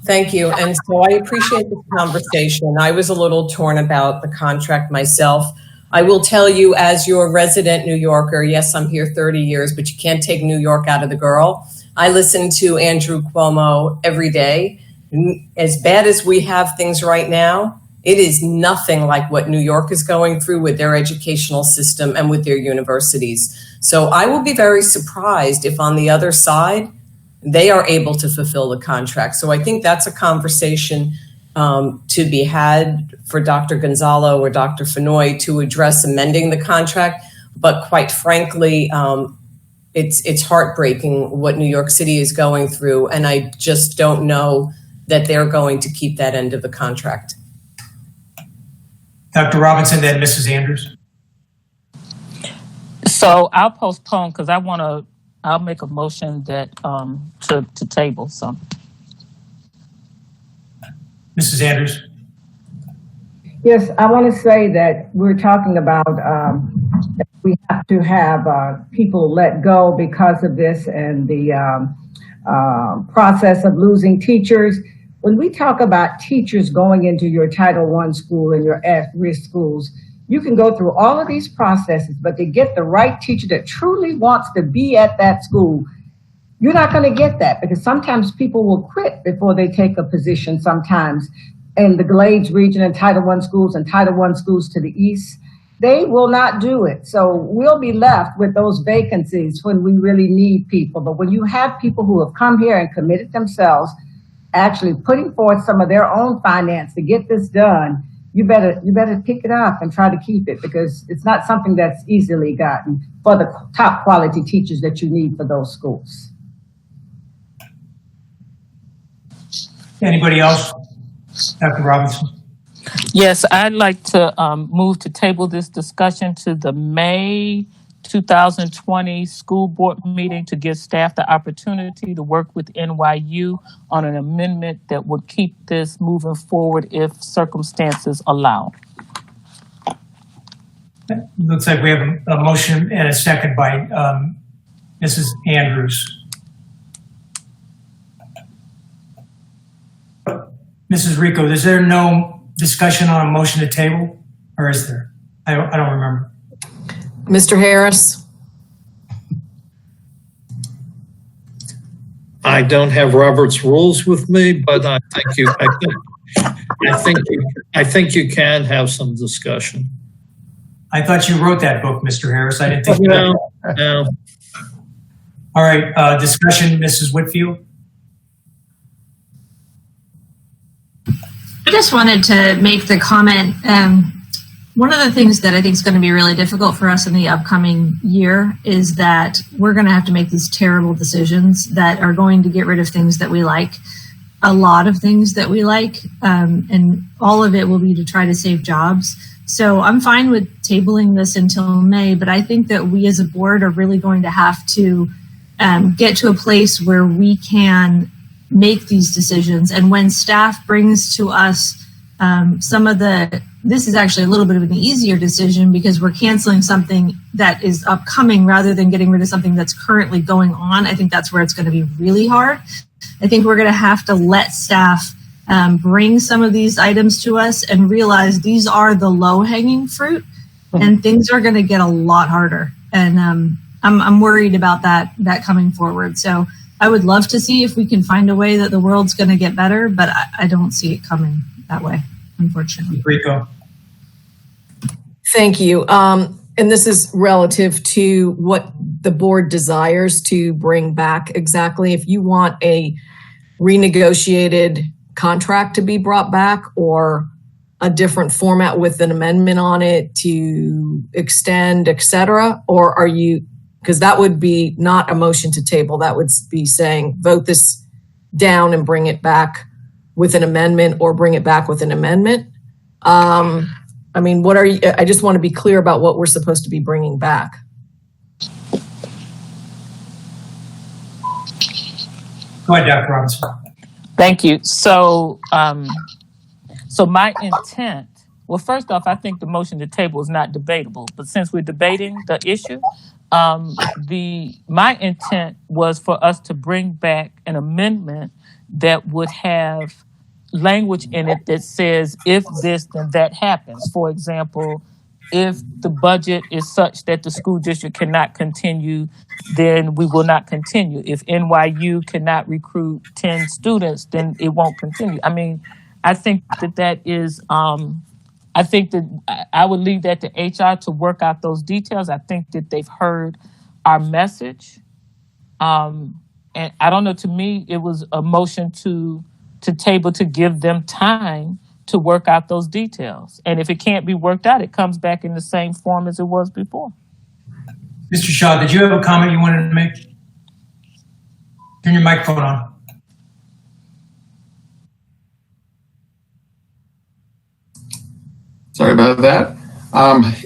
Thank you. And so I appreciate this conversation. I was a little torn about the contract myself. I will tell you, as your resident New Yorker, yes, I'm here 30 years, but you can't take New York out of the girl. I listen to Andrew Cuomo every day. As bad as we have things right now, It is nothing like what New York is going through with their educational system and with their universities. So I will be very surprised if on the other side, they are able to fulfill the contract. So I think that's a conversation to be had for Dr. Gonzalo or Dr. Fenoy to address amending the contract. But quite frankly, it's heartbreaking what New York City is going through. And I just don't know that they're going to keep that end of the contract. Dr. Robinson, then Mrs. Andrews. So I'll postpone because I'll make a motion that to table some. Mrs. Andrews. Yes, I want to say that we're talking about that we have to have people let go because of this and the process of losing teachers. When we talk about teachers going into your Title I school and your at-risk schools, you can go through all of these processes, but to get the right teacher that truly wants to be at that school, you're not going to get that because sometimes people will quit before they take a position sometimes. In the Glades region and Title I schools and Title I schools to the east, they will not do it. So we'll be left with those vacancies when we really need people. But when you have people who have come here and committed themselves, actually putting forth some of their own finance to get this done, you better pick it up and try to keep it because it's not something that's easily gotten for the top quality teachers that you need for those schools. Anybody else? Dr. Robinson. Yes, I'd like to move to table this discussion to the May 2020 school board meeting to give staff the opportunity to work with NYU on an amendment that would keep this moving forward if circumstances allow. Looks like we have a motion and a second by Mrs. Andrews. Mrs. Rico, is there no discussion on a motion to table, or is there? I don't remember. Mr. Harris? I don't have Robert's rules with me, but I think you can have some discussion. I thought you wrote that book, Mr. Harris. I didn't think you No. All right, discussion, Mrs. Whitfield. I just wanted to make the comment. One of the things that I think is going to be really difficult for us in the upcoming year is that we're going to have to make these terrible decisions that are going to get rid of things that we like, a lot of things that we like, and all of it will be to try to save jobs. So I'm fine with tabling this until May, but I think that we as a board are really going to have to get to a place where we can make these decisions. And when staff brings to us this is actually a little bit of an easier decision because we're canceling something that is upcoming rather than getting rid of something that's currently going on. I think that's where it's going to be really hard. I think we're going to have to let staff bring some of these items to us and realize these are the low-hanging fruit and things are going to get a lot harder. And I'm worried about that coming forward. So I would love to see if we can find a way that the world's going to get better, but I don't see it coming that way, unfortunately. Rico. Thank you. And this is relative to what the board desires to bring back exactly. If you want a renegotiated contract to be brought back or a different format with an amendment on it to extend, et cetera, or are you, because that would be not a motion to table. That would be saying vote this down and bring it back with an amendment or bring it back with an amendment. I mean, what are you, I just want to be clear about what we're supposed to be bringing back. Go ahead, Dr. Robinson. Thank you. So my intent, well, first off, I think the motion to table is not debatable, but since we're debating the issue, my intent was for us to bring back an amendment that would have language in it that says if this then that happens. For example, if the budget is such that the school district cannot continue, then we will not continue. If NYU cannot recruit 10 students, then it won't continue. I mean, I think that is, I think that I would leave that to HR to work out those details. I think that they've heard our message. And I don't know, to me, it was a motion to table to give them time to work out those details. And if it can't be worked out, it comes back in the same form as it was before. Mr. Shaw, did you have a comment you wanted to make? Turn your microphone on. Sorry about that.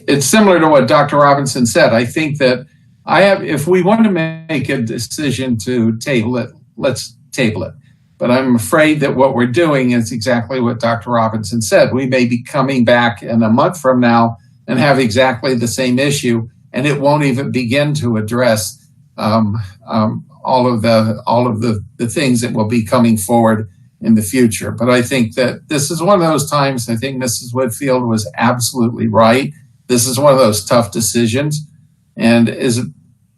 It's similar to what Dr. Robinson said. I think that if we want to make a decision to table it, let's table it. But I'm afraid that what we're doing is exactly what Dr. Robinson said. We may be coming back in a month from now and have exactly the same issue, and it won't even begin to address all of the things that will be coming forward in the future. But I think that this is one of those times. I think Mrs. Whitfield was absolutely right. This is one of those tough decisions. And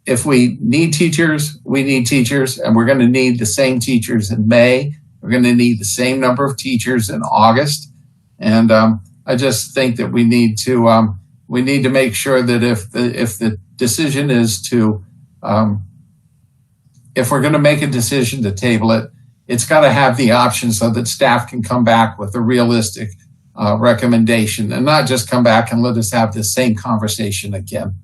if we need teachers, we need teachers, and we're going to need the same teachers in May. We're going to need the same number of teachers in August. And I just think that we need to make sure that if the decision is to, if we're going to make a decision to table it, it's got to have the option so that staff can come back with a realistic recommendation and not just come back and let us have the same conversation again.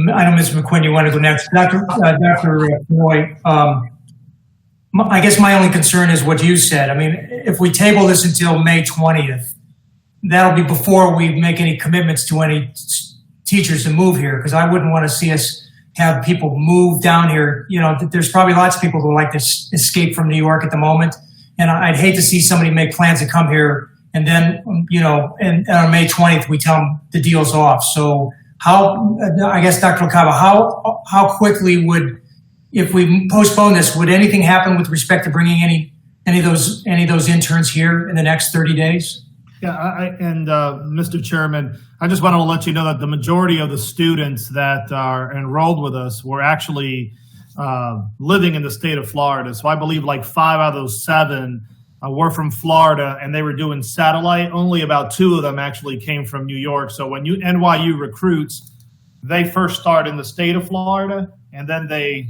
I know, Mr. McQuinn, you want to go next. Dr. Roy, I guess my only concern is what you said. I mean, if we table this until May 20th, that'll be before we make any commitments to any teachers to move here, because I wouldn't want to see us have people move down here. You know, there's probably lots of people who like to escape from New York at the moment. And I'd hate to see somebody make plans to come here and then, you know, and on May 20th, we tell them the deal's off. So how, I guess, Dr. LaCava, how quickly would, if we postpone this, would anything happen with respect to bringing any of those interns here in the next 30 days? Yeah, Mr. Chairman, I just want to let you know that the majority of the students that are enrolled with us were actually living in the state of Florida. So I believe like 5 out of those 7 were from Florida, and they were doing satellite. Only about 2 of them actually came from New York. So when NYU recruits, they first start in the state of Florida, and then they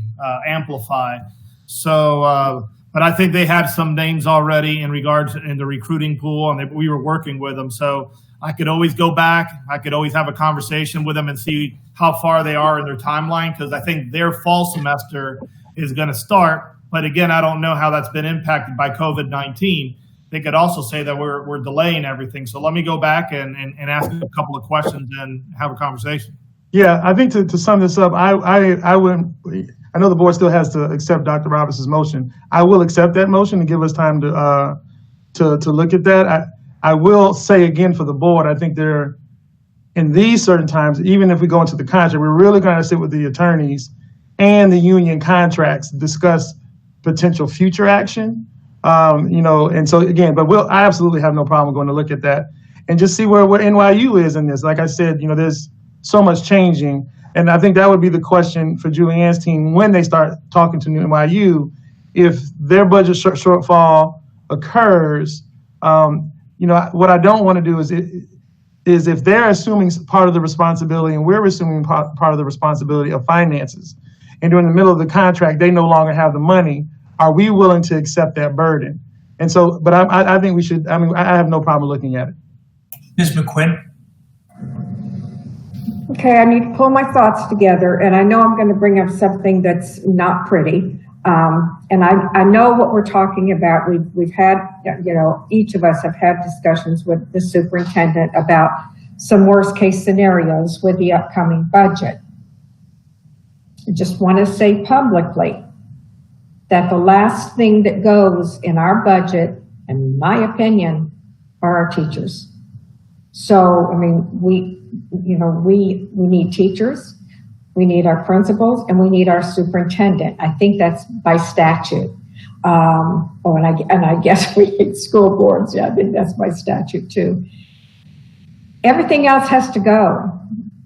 amplify. So, but I think they had some names already in regards in the recruiting pool, and we were working with them. So I could always go back. I could always have a conversation with them and see how far they are in their timeline, because I think their fall semester is going to start. But again, I don't know how that's been impacted by COVID-19. They could also say that we're delaying everything. So let me go back and ask a couple of questions and have a conversation. Yeah, I think to sum this up, I wouldn't. I know the board still has to accept Dr. Robinson's motion. I will accept that motion and give us time to look at that. I will say again for the board, I think in these certain times, even if we go into the contract, we're really going to sit with the attorneys and the union contracts, discuss potential future action. You know, and so again, but I absolutely have no problem going to look at that and just see where NYU is in this. Like I said, you know, there's so much changing. And I think that would be the question for Julianne's team when they start talking to NYU. If their budget shortfall occurs, you know, what I don't want to do is if they're assuming part of the responsibility and we're assuming part of the responsibility of finances, and during the middle of the contract, they no longer have the money, are we willing to accept that burden? And so, but I think we should, I mean, I have no problem looking at it. Ms. McQuinn? Okay, I need to pull my thoughts together, and I know I'm going to bring up something that's not pretty. And I know what we're talking about. We've had, you know, each of us have had discussions with the superintendent about some worst case scenarios with the upcoming budget. I just want to say publicly that the last thing that goes in our budget, in my opinion, are our teachers. So, I mean, we need teachers, we need our principals, and we need our superintendent. I think that's by statute. And I guess we need school boards. Yeah, I think that's by statute too. Everything else has to go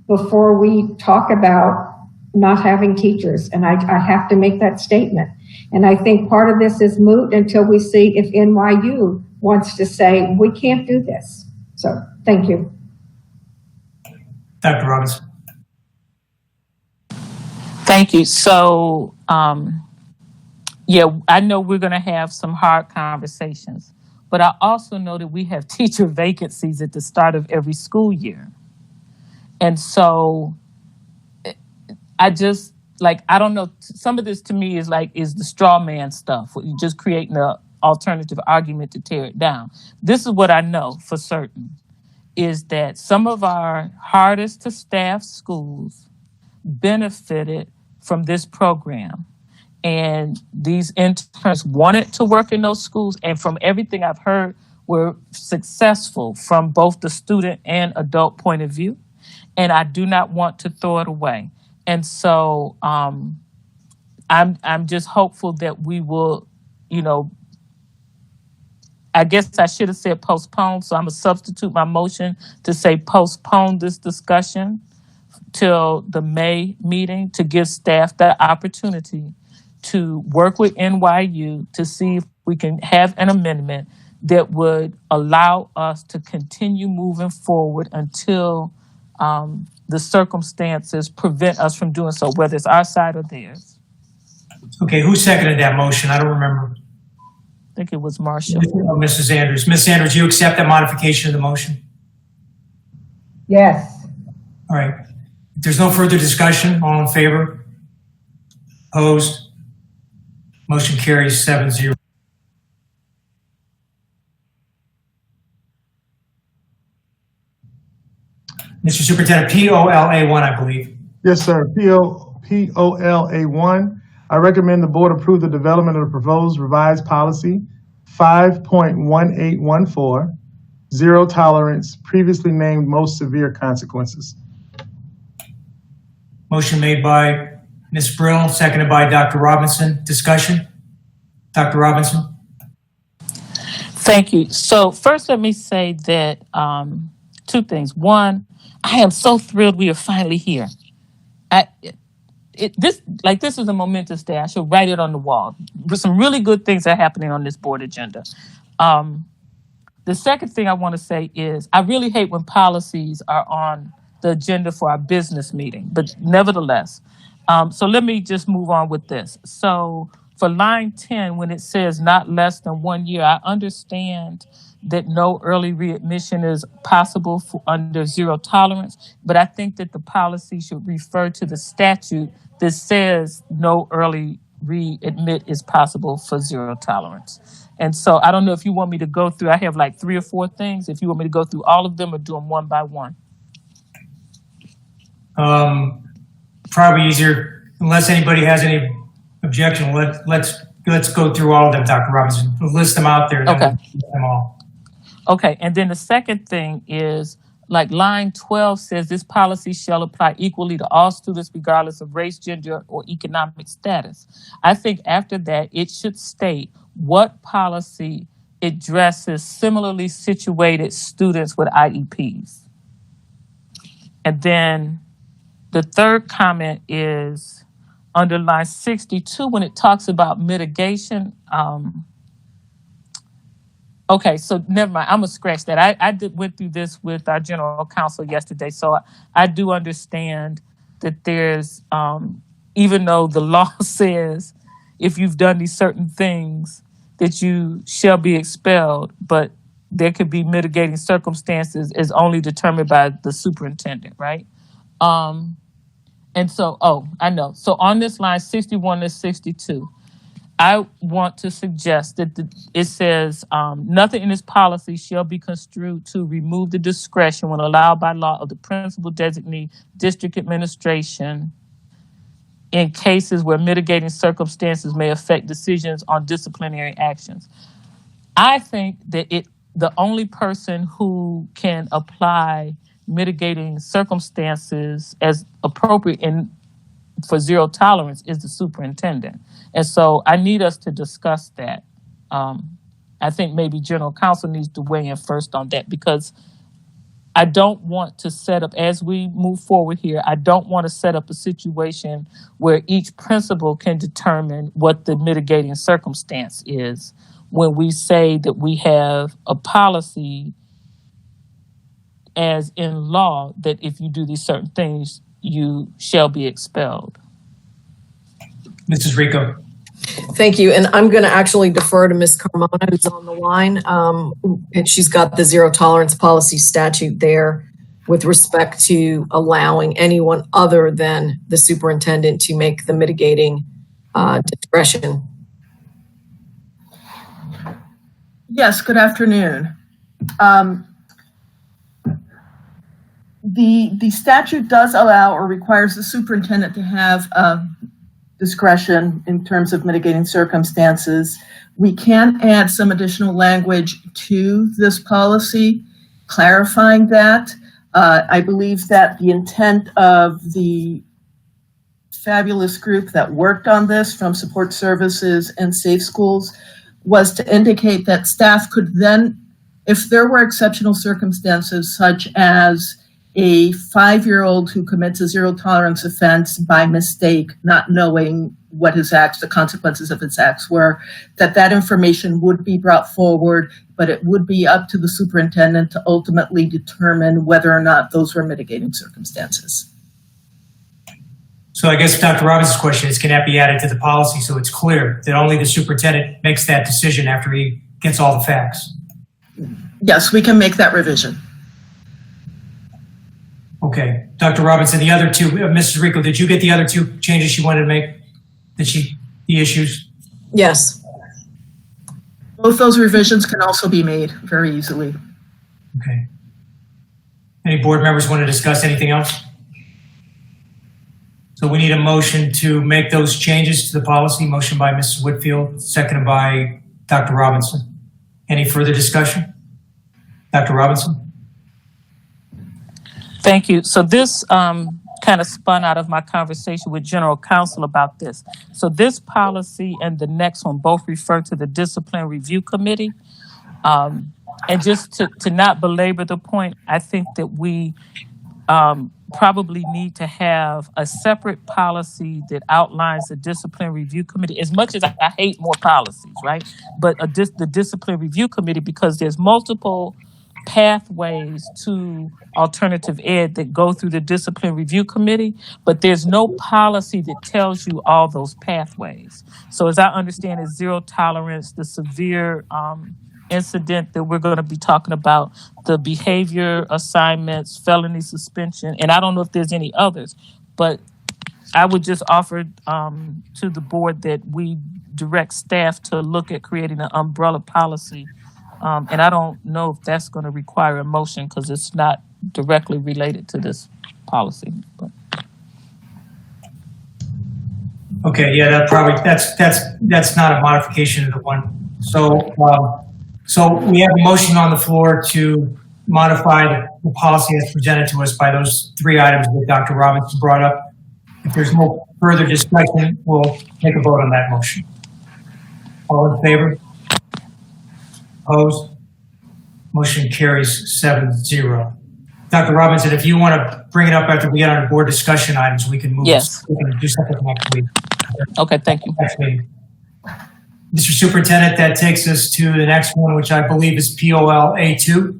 before we talk about not having teachers. And I have to make that statement. And I think part of this is moot until we see if NYU wants to say, we can't do this. So thank you. Dr. Robinson. Thank you. So, yeah, I know we're going to have some hard conversations, but I also know that we have teacher vacancies at the start of every school year. And so I just, like, I don't know, some of this to me is the straw man stuff, where you're just creating an alternative argument to tear it down. This is what I know for certain, is that some of our hardest to staff schools benefited from this program. And these interns wanted to work in those schools. And from everything I've heard, were successful from both the student and adult point of view. And I do not want to throw it away. And so I'm just hopeful that we will, I guess I should have said postpone. So I'm going to substitute my motion to say postpone this discussion till the May meeting to give staff the opportunity to work with NYU to see if we can have an amendment that would allow us to continue moving forward until the circumstances prevent us from doing so, whether it's our side or theirs. Okay, who seconded that motion? I don't remember. I think it was Marcia. Oh, Mrs. Andrews. Ms. Andrews, you accept that modification of the motion? Yes. All right. If there's no further discussion, all in favor? Opposed? Motion carries 7-0. Mr. Superintendent, POLA1, I believe. Yes, sir. POLA1. I recommend the board approve the development of the proposed revised policy 5.1814, zero tolerance, previously named most severe consequences. Motion made by Ms. Brill, seconded by Dr. Robinson. Discussion? Dr. Robinson? Thank you. So first, let me say that two things. One, I am so thrilled we are finally here. This is a momentous day. I should write it on the wall. Some really good things are happening on this board agenda. The second thing I want to say is I really hate when policies are on the agenda for our business meeting, but nevertheless. So let me just move on with this. So for line 10, when it says not less than 1 year, I understand that no early readmission is possible under zero tolerance, but I think that the policy should refer to the statute that says no early readmit is possible for zero tolerance. And so I don't know if you want me to go through, I have like 3 or 4 things, if you want me to go through all of them or do them one by one. Probably easier, unless anybody has any objection, let's go through all of them, Dr. Robinson. We'll list them out there. Okay. We'll list them all. Okay, and then the second thing is, like line 12 says, this policy shall apply equally to all students regardless of race, gender, or economic status. I think after that, it should state what policy addresses similarly situated students with IEPs. And then the third comment is under line 62, when it talks about mitigation. Okay, so never mind. I'm gonna scratch that. I went through this with our general counsel yesterday, so I do understand that there's, even though the law says if you've done these certain things that you shall be expelled, but there could be mitigating circumstances as only determined by the superintendent, right? And so, I know. So on this line 61 to 62, I want to suggest that it says nothing in this policy shall be construed to remove the discretion when allowed by law of the principal designee district administration in cases where mitigating circumstances may affect decisions on disciplinary actions. I think that the only person who can apply mitigating circumstances as appropriate for zero tolerance is the superintendent. And so I need us to discuss that. I think maybe general counsel needs to weigh in first on that, because I don't want to set up, as we move forward here, I don't want to set up a situation where each principal can determine what the mitigating circumstance is when we say that we have a policy as in law that if you do these certain things, you shall be expelled. Mrs. Rico. Thank you. And I'm going to actually defer to Ms. Carmona, who's on the line. And she's got the zero tolerance policy statute there with respect to allowing anyone other than the superintendent to make the mitigating discretion. Yes, good afternoon. The statute does allow or requires the superintendent to have discretion in terms of mitigating circumstances. We can add some additional language to this policy, clarifying that. I believe that the intent of the fabulous group that worked on this from Support Services and Safe Schools was to indicate that staff could then, if there were exceptional circumstances such as a 5-year-old who commits a zero tolerance offense by mistake, not knowing what his acts, the consequences of his acts were, that information would be brought forward, but it would be up to the superintendent to ultimately determine whether or not those were mitigating circumstances. So I guess Dr. Robinson's question is, can that be added to the policy so it's clear that only the superintendent makes that decision after he gets all the facts? Yes, we can make that revision. Okay, Dr. Robinson, the other two, Mrs. Rico, did you get the other two changes she wanted to make? The issues? Yes. Both those revisions can also be made very easily. Okay. Any board members want to discuss anything else? So we need a motion to make those changes to the policy. Motion by Mrs. Whitfield, seconded by Dr. Robinson. Any further discussion? Dr. Robinson? Thank you. So this kind of spun out of my conversation with General Counsel about this. So this policy and the next one both refer to the Discipline Review Committee. And just to not belabor the point, I think that we probably need to have a separate policy that outlines the Discipline Review Committee. As much as I hate more policies, right? But the Discipline Review Committee, because there's multiple pathways to alternative ed that go through the Discipline Review Committee, but there's no policy that tells you all those pathways. So as I understand, it's zero tolerance, the severe incident that we're going to be talking about, the behavior assignments, felony suspension, and I don't know if there's any others, but I would just offer to the board that we direct staff to look at creating an umbrella policy. And I don't know if that's going to require a motion because it's not directly related to this policy. But. Okay, yeah, that's not a modification of the one. So we have a motion on the floor to modify the policy as presented to us by those three items that Dr. Robinson brought up. If there's no further discussion, we'll take a vote on that motion. All in favor? Opposed? Motion carries 7-0. Dr. Robinson, if you want to bring it up after we get on the board discussion items, we can move. Yes. We can do something next week. Okay, thank you. Next meeting. Mr. Superintendent, that takes us to the next one, which I believe is POL A2.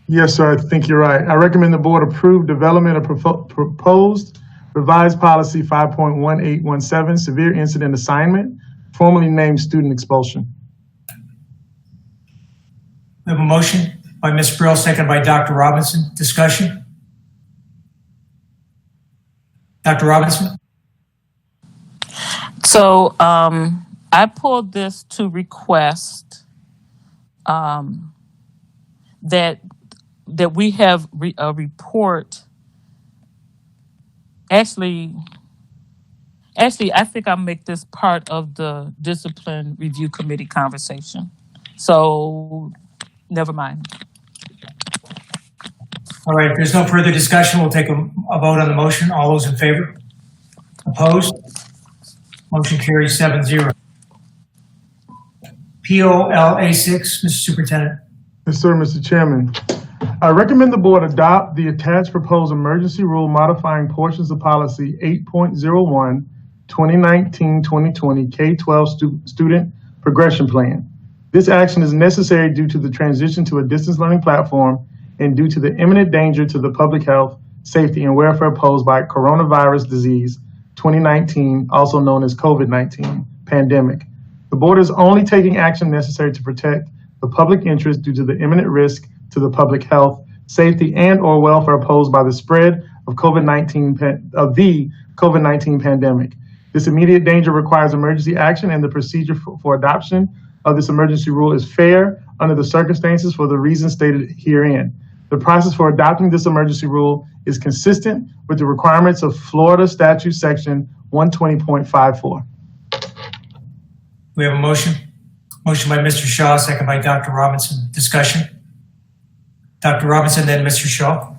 Yes, sir, I think you're right. I recommend the board approve development of proposed revised policy 5.1817, severe incident assignment, formerly named student expulsion. We have a motion by Ms. Brill, second by Dr. Robinson. Discussion? Dr. Robinson? So I pulled this to request that we have a report. Actually, I think I'll make this part of the Discipline Review Committee conversation. So never mind. All right, if there's no further discussion, we'll take a vote on the motion. All those in favor? Opposed? Motion carries 7-0. POL A6, Mr. Superintendent. Yes, sir, Mr. Chairman. I recommend the board adopt the attached proposed emergency rule modifying portions of policy 8.01, 2019-2020 K-12 student progression plan. This action is necessary due to the transition to a distance learning platform and due to the imminent danger to the public health, safety, and welfare posed by coronavirus disease 2019, also known as COVID-19 pandemic. The board is only taking action necessary to protect the public interest due to the imminent risk to the public health, safety, and or welfare posed by the spread of the COVID-19 pandemic. This immediate danger requires emergency action, and the procedure for adoption of this emergency rule is fair under the circumstances for the reasons stated herein. The process for adopting this emergency rule is consistent with the requirements of Florida Statute Section 120.54. We have a motion. Motion by Mr. Shaw, second by Dr. Robinson. Discussion. Dr. Robinson, then Mr. Shaw.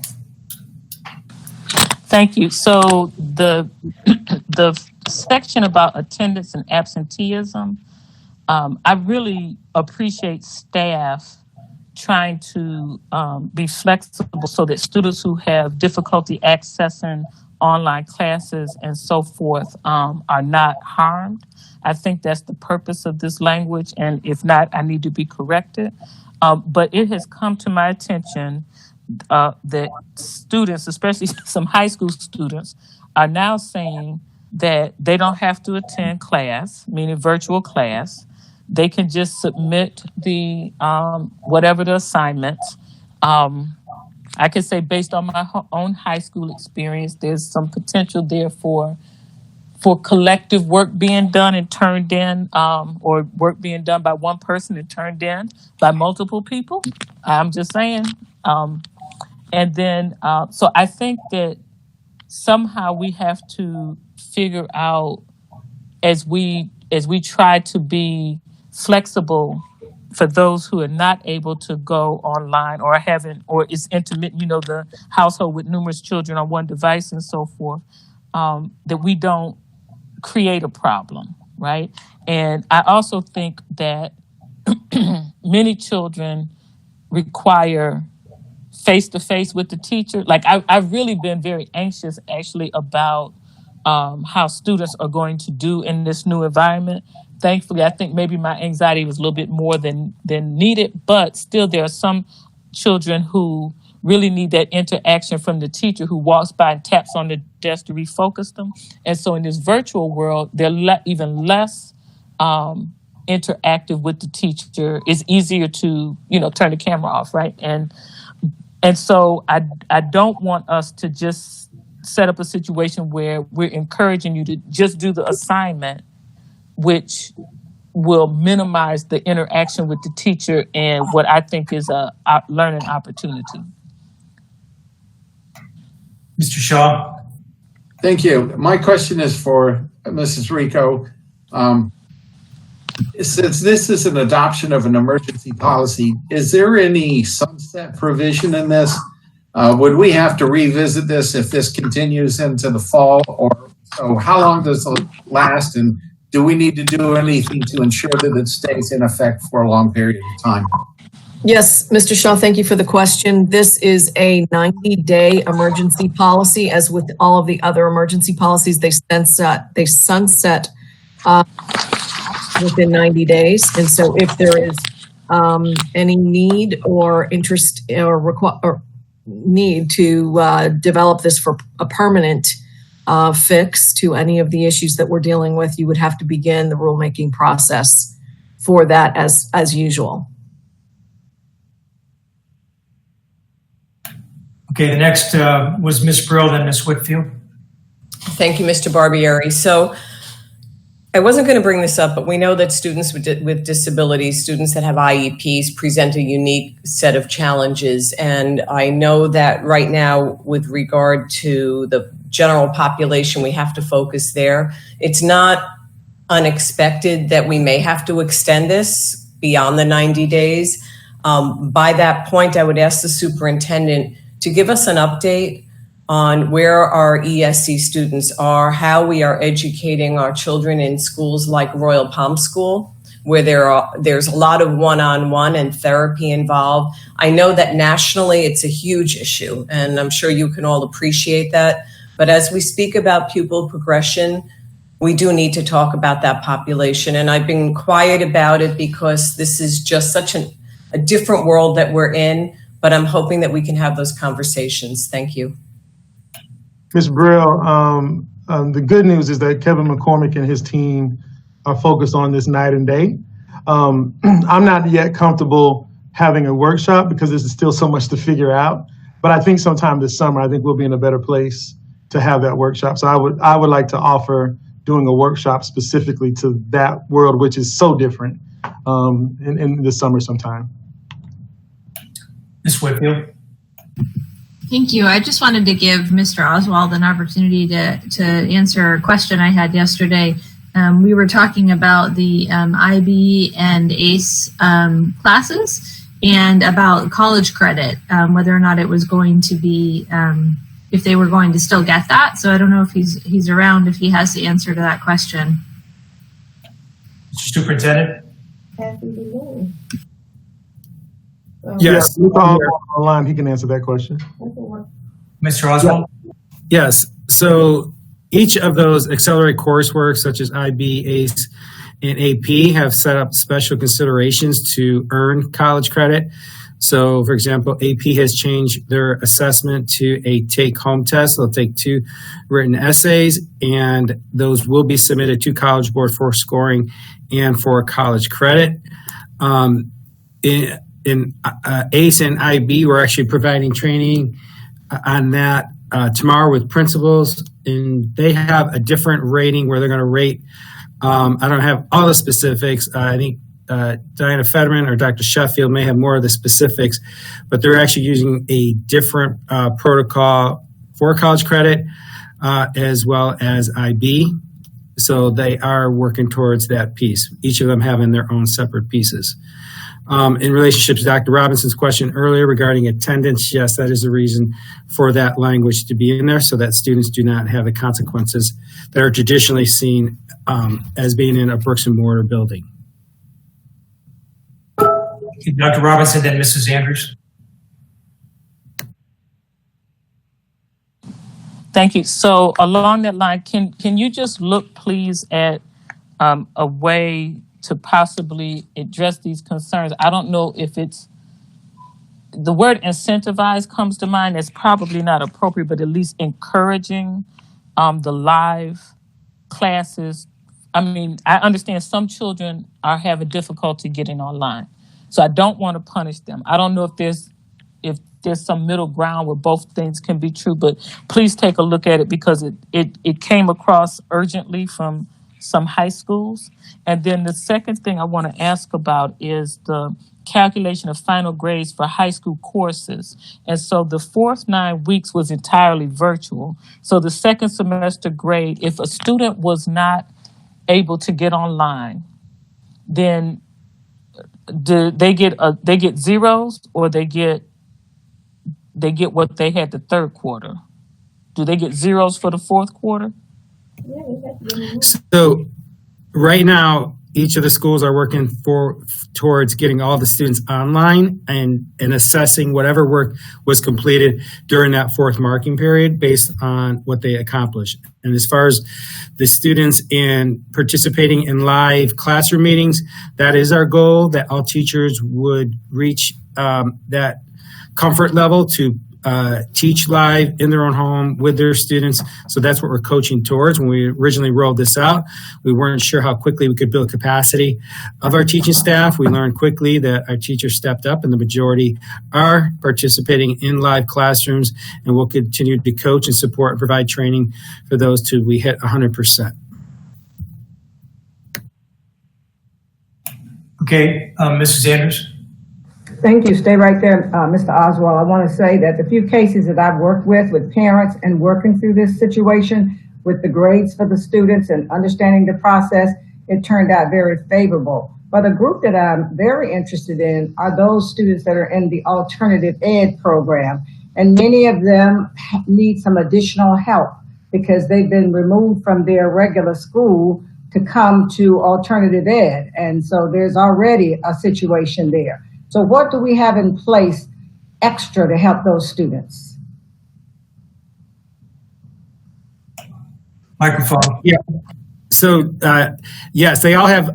Thank you. So the section about attendance and absenteeism, I really appreciate staff trying to be flexible so that students who have difficulty accessing online classes and so forth are not harmed. I think that's the purpose of this language, and if not, I need to be corrected. But it has come to my attention that students, especially some high school students, are now saying that they don't have to attend class, meaning virtual class. They can just submit the whatever the assignments. I can say based on my own high school experience, there's some potential there for collective work being done and turned in, or work being done by one person and turned in by multiple people. I'm just saying. And then, so I think that somehow we have to figure out as we try to be flexible for those who are not able to go online or is intermittent, the household with numerous children on one device and so forth, that we don't create a problem, right? And I also think that many children require face-to-face with the teacher. Like I've really been very anxious actually about how students are going to do in this new environment. Thankfully, I think maybe my anxiety was a little bit more than needed, but still there are some children who really need that interaction from the teacher who walks by and taps on the desk to refocus them. And so in this virtual world, they're even less interactive with the teacher. It's easier to, turn the camera off, right? And so I don't want us to just set up a situation where we're encouraging you to just do the assignment, which will minimize the interaction with the teacher and what I think is a learning opportunity. Mr. Shaw. Thank you. My question is for Mrs. Rico. Since this is an adoption of an emergency policy, is there any sunset provision in this? Would we have to revisit this if this continues into the fall? Or so how long does it last? And do we need to do anything to ensure that it stays in effect for a long period of time? Yes, Mr. Shaw, thank you for the question. This is a 90-day emergency policy. As with all of the other emergency policies, they sunset within 90 days. And so if there is any need or interest or need to develop this for a permanent fix to any of the issues that we're dealing with, you would have to begin the rulemaking process for that as usual. Okay, the next was Ms. Brill, then Ms. Whitfield. Thank you, Mr. Barbieri. So I wasn't going to bring this up, but we know that students with disabilities, students that have IEPs, present a unique set of challenges. And I know that right now, with regard to the general population, we have to focus there. It's not unexpected that we may have to extend this beyond the 90 days. By that point, I would ask the superintendent to give us an update on where our ESC students are, how we are educating our children in schools like Royal Palm School, where there's a lot of one-on-one and therapy involved. I know that nationally it's a huge issue, and I'm sure you can all appreciate that. But as we speak about pupil progression, we do need to talk about that population. And I've been quiet about it because this is just such a different world that we're in, but I'm hoping that we can have those conversations. Thank you. Ms. Brill, the good news is that Kevin McCormick and his team are focused on this night and day. I'm not yet comfortable having a workshop because there's still so much to figure out. But I think sometime this summer, I think we'll be in a better place to have that workshop. So I would like to offer doing a workshop specifically to that world, which is so different, in the summer sometime. Ms. Whitfield. Thank you. I just wanted to give Mr. Oswald an opportunity to answer a question I had yesterday. We were talking about the IB and ACE classes and about college credit, whether or not it was going to be, if they were going to still get that. So I don't know if he's around, if he has the answer to that question. Mr. Superintendent? Yes. Online, he can answer that question. Mr. Oswald? Yes. So each of those accelerated coursework, such as IB, ACE, and AP, have set up special considerations to earn college credit. So, for example, AP has changed their assessment to a take-home test. They'll take 2 written essays, and those will be submitted to College Board for scoring and for college credit. In ACE and IB, we're actually providing training on that tomorrow with principals, and they have a different rating where they're going to rate. I don't have all the specifics. I think Diana Fetterman or Dr. Sheffield may have more of the specifics, but they're actually using a different protocol for college credit as well as IB. So they are working towards that piece, each of them having their own separate pieces. In relationship to Dr. Robinson's question earlier regarding attendance, yes, that is the reason for that language to be in there, so that students do not have the consequences that are traditionally seen as being in a bricks and mortar building. Dr. Robinson, then Mrs. Andrews. Thank you. So along that line, can you just look, please, at a way to possibly address these concerns? I don't know if it's, the word incentivize comes to mind. That's probably not appropriate, but at least encouraging the live classes. I mean, I understand some children are having difficulty getting online, so I don't want to punish them. I don't know if there's some middle ground where both things can be true, but please take a look at it because it came across urgently from some high schools. And then the second thing I want to ask about is the calculation of final grades for high school courses. And so the fourth 9 weeks was entirely virtual. So the second semester grade, if a student was not able to get online, then do they get zeros, or they get what they had the third quarter? Do they get zeros for the fourth quarter? So right now, each of the schools are working towards getting all the students online and assessing whatever work was completed during that fourth marking period based on what they accomplished. And as far as the students in participating in live classroom meetings, that is our goal, that all teachers would reach that comfort level to teach live in their own home with their students. So that's what we're coaching towards. When we originally rolled this out, we weren't sure how quickly we could build capacity of our teaching staff. We learned quickly that our teachers stepped up and the majority are participating in live classrooms, and we'll continue to coach and support and provide training for those till we hit 100%. Okay, Mrs. Andrews. Thank you. Stay right there, Mr. Oswald. I want to say that the few cases that I've worked with parents and working through this situation with the grades for the students and understanding the process, it turned out very favorable. But a group that I'm very interested in are those students that are in the alternative ed program. And many of them need some additional help because they've been removed from their regular school to come to alternative ed. And so there's already a situation there. So what do we have in place extra to help those students? Microphone. Yeah. So, yes, they all have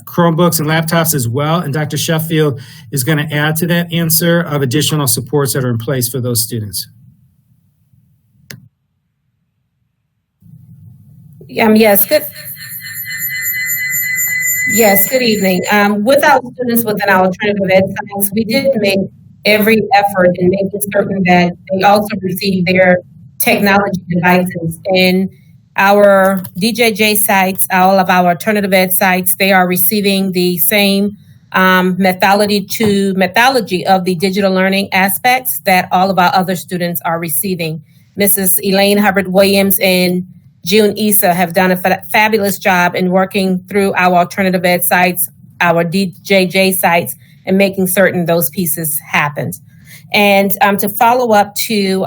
Chromebooks and laptops as well. And Dr. Sheffield is going to add to that answer of additional supports that are in place for those students. Yes, good. Yes, good evening. With our students within our alternative ed sites, we did make every effort in making certain that they also receive their technology devices. In our DJJ sites, all of our alternative ed sites, they are receiving the same methodology of the digital learning aspects that all of our other students are receiving. Mrs. Elaine Hubbard-Williams and June Issa have done a fabulous job in working through our alternative ed sites, our DJJ sites, and making certain those pieces happen. And to follow up to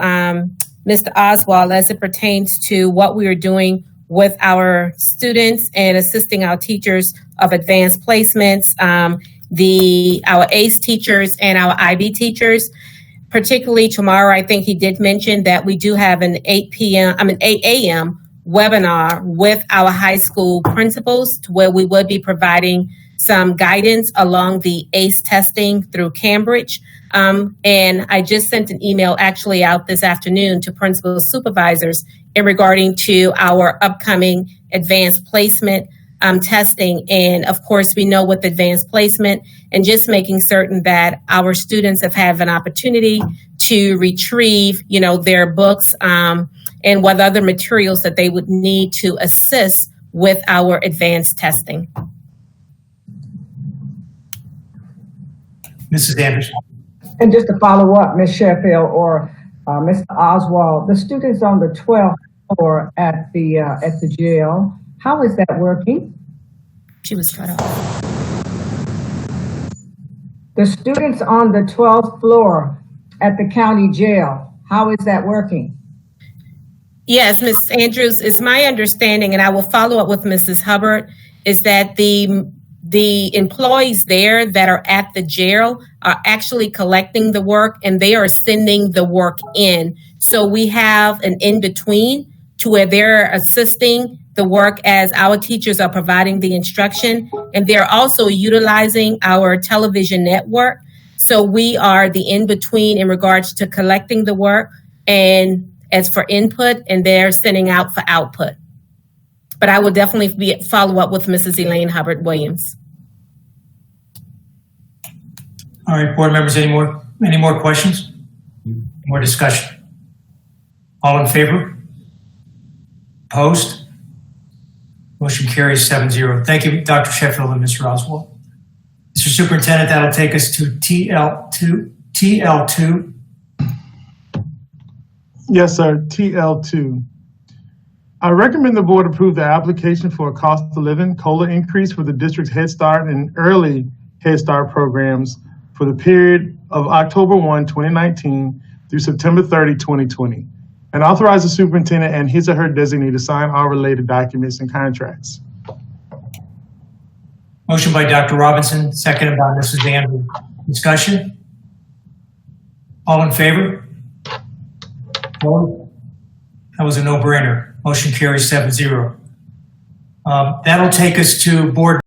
Mr. Oswald, as it pertains to what we are doing with our students and assisting our teachers of advanced placements, our ACE teachers and our IB teachers, particularly tomorrow, I think he did mention that we do have an 8 a.m. webinar with our high school principals, to where we would be providing some guidance along the ACE testing through Cambridge. And I just sent an email actually out this afternoon to principal supervisors in regarding to our upcoming advanced placement testing. And of course, we know with advanced placement and just making certain that our students have had an opportunity to retrieve, their books and what other materials that they would need to assist with our advanced testing. Mrs. Anderson. And just to follow up, Ms. Sheffield or Mr. Oswald, the students on the 12th floor at the jail, how is that working? She was cut off. The students on the 12th floor at the county jail, how is that working? Yes, Ms. Andrews, it's my understanding, and I will follow up with Mrs. Hubbard, is that the employees there that are at the jail are actually collecting the work and they are sending the work in. So we have an in-between to where they're assisting the work as our teachers are providing the instruction, and they're also utilizing our television network. So we are the in-between in regards to collecting the work and as for input, and they're sending out for output. But I will definitely follow up with Mrs. Elaine Hubbard-Williams. All right, board members, any more questions? More discussion? All in favor? Opposed? Motion carries 7-0. Thank you, Dr. Sheffield and Mr. Oswald. Mr. Superintendent, that'll take us to TL2. Yes, sir. TL2. I recommend the board approve the application for a cost of living COLA increase for the district's Head Start and early Head Start programs for the period of October 1, 2019 through September 30, 2020, and authorize the superintendent and his or her designee to sign all related documents and contracts. Motion by Dr. Robinson, seconded by Mrs. Andrews. Discussion? All in favor? Opposed? That was a no-brainer. Motion carries 7-0. That'll take us to board